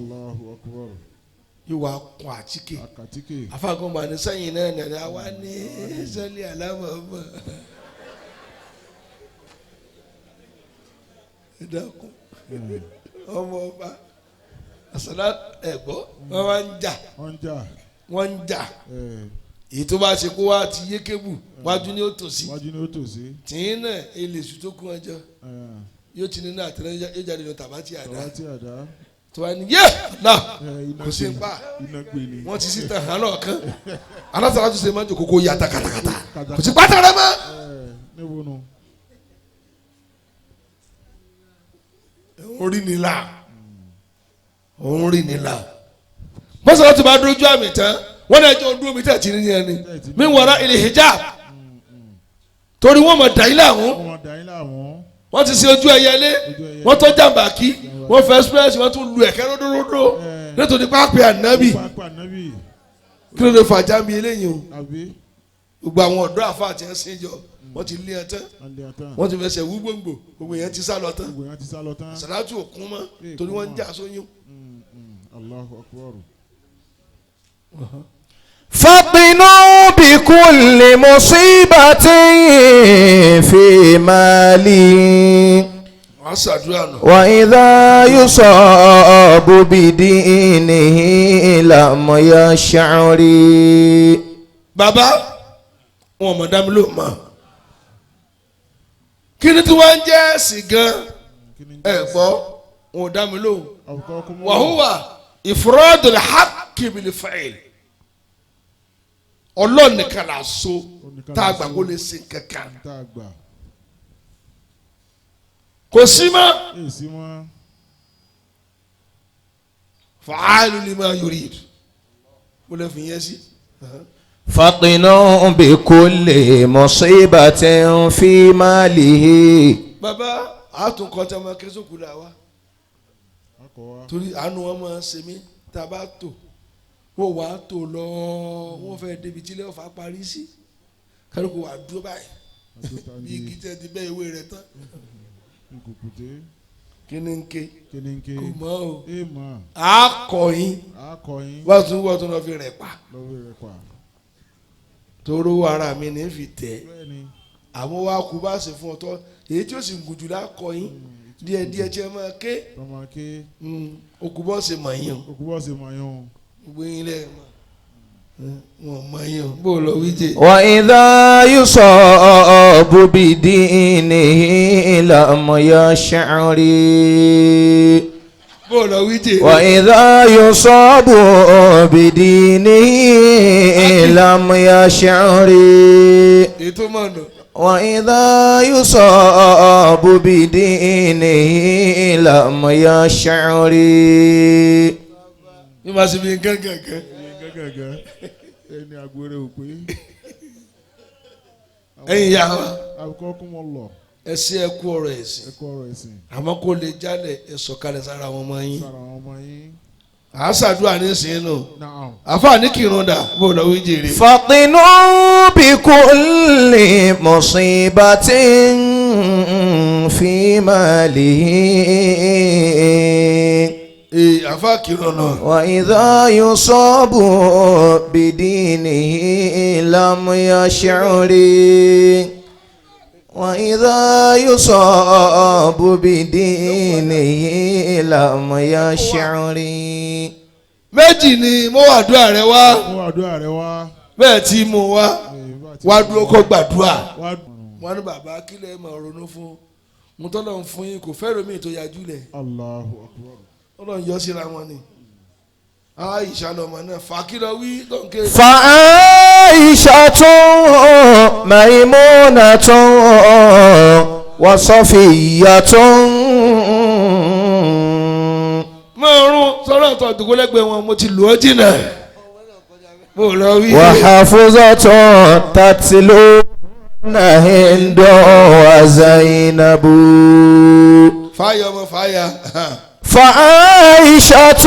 yóò wá kun àtíkè àfàgùn bá ní sẹ́yìn náà nàdá wá ní sẹ́lẹ̀ alámọ̀ọ́mọ̀ ìdákun ọmọ ọba àṣàlá ẹ̀gbọ́ wọ́n ń jà èyí tó bá ṣe kó wá ti yé kébù wájú ní òtòsí tìǹ náà èlèṣù tó kún ọjọ́ yóò ti nínú àtẹnudẹ yóò jáde ní tàbátì àdá tó wá ní yé náà kò sí ń pa wọ́n ti sí tàn án lọ́ọ̀kan alásàlá tó ṣe máa ń jò kókó yàtà kàtàkàtà kò sí pátá rẹ mọ́. orí ni la òun rí ni la mọ́sálá tó bá dójú àmì tán wọ́n náà jẹ́ ọdún omi tẹ̀ tí ní ẹni mi wọ̀ra ilé hijab torí wọ́n mọ̀ dàí láwọn wọ́n ti ṣe ojú ẹyẹlé wọ́n tó jàǹbá kí wọ́n fẹ́ express wọ́n tún lu ẹ̀kẹ́ ródóródó nítorí pápẹ́ ànábì kí ló lè fà jáàmì eléyìí o gbogbo àwọn ọ̀dọ́ àfa àti ẹ̀sìn jọ wọ́n ti lé ẹ tán wọ́n ti fẹsẹ̀ wú gbòǹgbò gbogbo yẹn ti sá lọ tán sàlátù òkun mọ́ torí wọ́n ń jà sóyún. Allahu akbar. فاطنوا بكل مصيبة في مالي وإذا يصاب بدينه لم يشعر. bàbá wọn mọ̀ dá mi ló mọ̀ kí ni tí wọ́n ń jẹ́ ẹ̀sìn gan ẹ̀ gbọ́ wọn ò dá mi ló wàhùwà ifradul haqqi bil fa'il Ọlọ́run nìkan la so tá a gbà kó lè ṣe kankan kò sí mọ́ fa'alu lima yurid mo lè fi yẹn sí. فاطنوا بكل مصيبة في ماله. bàbá àtúnkọ́ tẹ́ ọmọ kẹ́sọ́kù là wá torí àánú wọn máa ń ṣe mí tá a bá tò wọ́n wàá tò lọ wọ́n fẹ́ débi tí ilé ọ̀fà parí sí kálukú wàá dúró báyìí bí igi tẹ́ ti bẹ́ ìwé rẹ̀ tán kíni ń ké kò mọ́ o àkọ́yìn wọ́n tún lọ fi rẹ̀ pa toró ara mi ní fi tẹ̀ àwọn wa kú bá ṣe fún ọtọ èyí tí ó sì ń gùn jù lákọ́yìn díẹ̀ tí ẹ máa ké okùn bọ́ọ̀sì mọ̀ yín o gbogbo yín lẹ́ẹ̀ wọn mọ̀ yín o bó lọ wíjẹ. wa idha yusabu bidinihi lam yash'uri. bó lọ wíjẹ. wa idha yusabu bidinihi lam yash'uri. ètò mọ̀ nù. وإذا يصاب بدينه لم يشعر. bí ma ṣe bí gángan ẹni agbèrè òpè. ẹ̀yin yà wá ẹ sí ẹkú ọ̀rọ̀ ẹ̀sìn àmọ́ kó lè jálẹ̀ ẹ sọ̀kalẹ̀ sára àwọn ọmọ yín àásàdúrà ní sìn nù àfààní kìrún dà bó lọ wí jèrè. fatinu bikulli musibatin fi malihi. àfa kìlọ̀ náà. وإذا يصاب بدينه لم يشعر وإذا يصاب بدينه لم يشعر. méjì ni mo wà àdúrà rẹ wá. Mú àdúrà rẹ wá. bẹ́ẹ̀ tí mo wá wá dúró kó gbàdúrà. Wá. wọ́n ní bàbá kílẹ̀ máa ronú fún mo tọ́lọ̀ ń fún yín kò fẹ́ lómi tó yájú lẹ̀. Allahu akbar. Ọlọ́run yọ síra wọn ni. Aisha lọmọ náà fàkìlọ̀ wí tó ń ké. فعائشة ميمونة وصفية. márùn sọ́dọ̀ tó dùkú lẹ́gbẹ̀ẹ́ wọn mo ti lù ọ́ jìnnà. mo lọ wí. وحفظة تتلو هند وزينب. fàyà ọmọ fàyà. فعائشة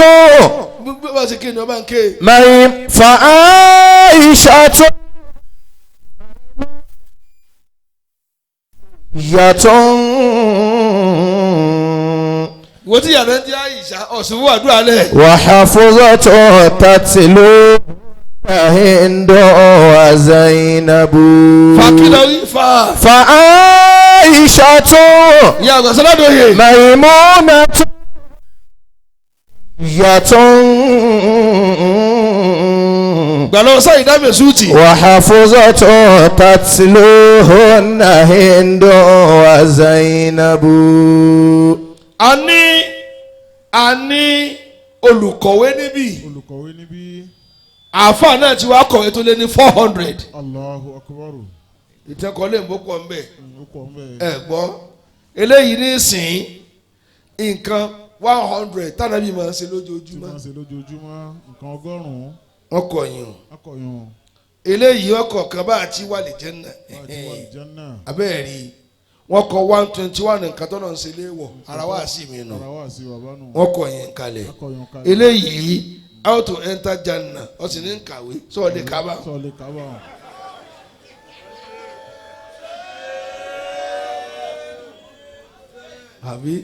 bí wọ́n ṣe kéde ọba ń ké. فعائشة wo ti yàrá ń jẹ́ Aisha ọ̀sùn fún àdúrà lẹ̀. وحفظة تتلو هند وزينب. fàkìlọ̀ wí fà. فعائشة ìyá àgbà sọ́dọ̀ yẹ. ميمونة gbàlọ́ sáyìn dábẹ̀ súùtì. وحفظة تتلوهن هند وزينب. a ní olùkọ̀wé níbí. Olùkọ̀wé níbí. àáfàá náà ti wá kọ̀wé tó lé ní 400. Allahu akbar. ìtẹ́kọ̀ọ́lé ń bó pọ̀ ń bẹ̀. Ó pọ̀ mbẹ́. ẹ gbọ́ eléyìí ní sìn nǹkan 100 tánàbí máa ń ṣe Tí lójoojúmọ́. máa ń ṣe lójoojúmọ́ nǹkan 100. wọ́n kọ̀ yín o Akọ̀yàn. eléyìí ọkọ̀ kan bá àti wà lè jẹ́ náà Láti wà ní Jannah. abẹ́ẹ̀ rí wọ́n kọ 121 nǹkan tó náà ń ṣe léèwọ̀ ara wá sí mi nù Ara wá sí bàbá nù. wọ́n kọ̀ yín kalẹ̀ Akọ̀yàn kalẹ̀. eléyìí how to enter Jannah ó sì ní kàwé sọ̀rọ̀ lè kábà. Sọ lè kábà. àbí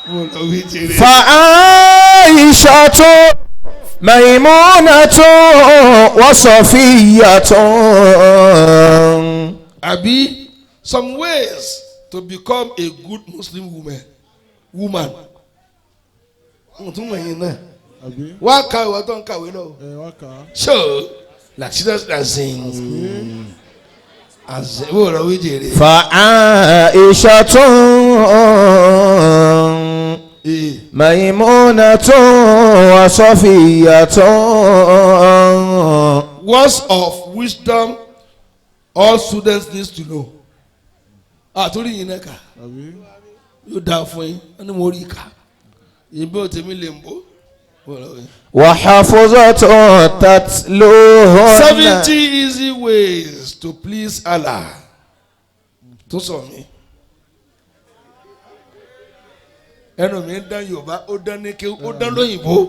mo lọ wí jèrè. فعائشة ميمونة وصفية. àbí some ways to become a good Muslim woman. mo tún mọ̀ yín náà Àbí. wá ka ìwà tó ń kàwé lọ. Ẹ wá kà á. so like seriously as mo lọ wí jèrè. فعائشة ميمونة وصفية. Words of wisdom all students need to know. àtúrí yìí náà kà Àbí. yóò dáa fún yín wọ́n ní mo rí kà ìbí òtẹ́mi lè ń bọ́. وحفظة تتلوهن 70 easy ways to please Allah. tó sọ mí ẹnu mi ń dán Yorùbá ó dán ní kí ó dán lóyìnbó.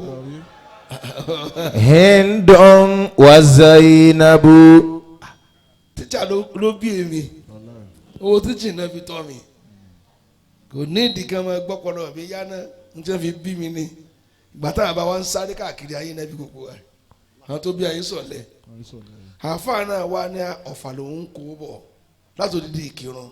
هند وزينب. tíjà ló bí èmi owó tíjì náà fi tọ́ mi kò ní ìdí kan máa gbọ́pọ̀lọ́ mi yá náà n tí wọ́n fi bí mi ní ìgbà táwọn bá wá ń sáré káàkiri ayé náà bí gbogbo wa àwọn tó bí ayé sọ̀lẹ̀ àáfàá náà wá ní Ọ̀fà lòún kó bọ̀ láti odidi Ìkìrun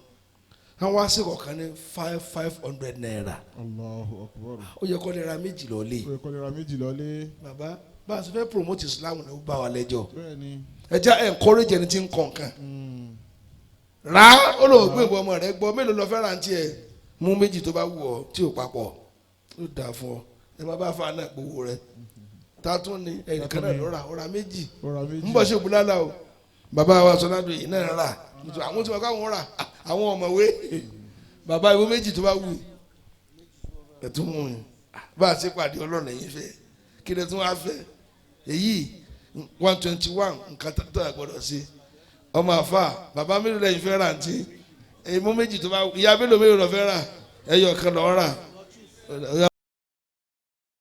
wọ́n wá sí kọ̀ọ̀kan ní 500 naira. Allahu akbar. ó yẹ kó lè ra méjì lọ́lé. Ó yẹ kó lè ra méjì lọ́lé. bàbá bá a sọ fẹ́ promote Islam ní ó bá wa lẹ́jọ́ Bẹ́ẹ̀ni. ẹ já encourage ẹni tí ń kọ̀ nǹkan. rà á ó lọ gbé ìbọn ọmọ rẹ gbọ́ mélòó lọ fẹ́ ra ní tiẹ̀ mú méjì tó bá wù ọ́ tí ò papọ̀ ó dáa fún ọ ẹ má bá fa náà gbowó rẹ tátún ni ẹnìkan náà ló ra ó ra méjì ń bọ̀ ṣe bùlálà o bàbá wa Sọládùn yìí náà rà àwọn tí wọn káwọn rà àwọn ọ̀mọ̀wé bàbá ìwé méjì tó bá wù ẹ̀tún mú un bá a ṣe pàdé ọlọ́run ẹ̀yìn fẹ́ kí lè tún wá fẹ́ èyí 121 nǹkan tó yà gbọ́dọ̀ sí ọmọ àfa bàbá mélòó lẹ́yìn fẹ́ rà ntí èyí mú méjì tó bá ìyá mélòó lọ fẹ́ rà ẹyọ kan lọ́ọ́ rà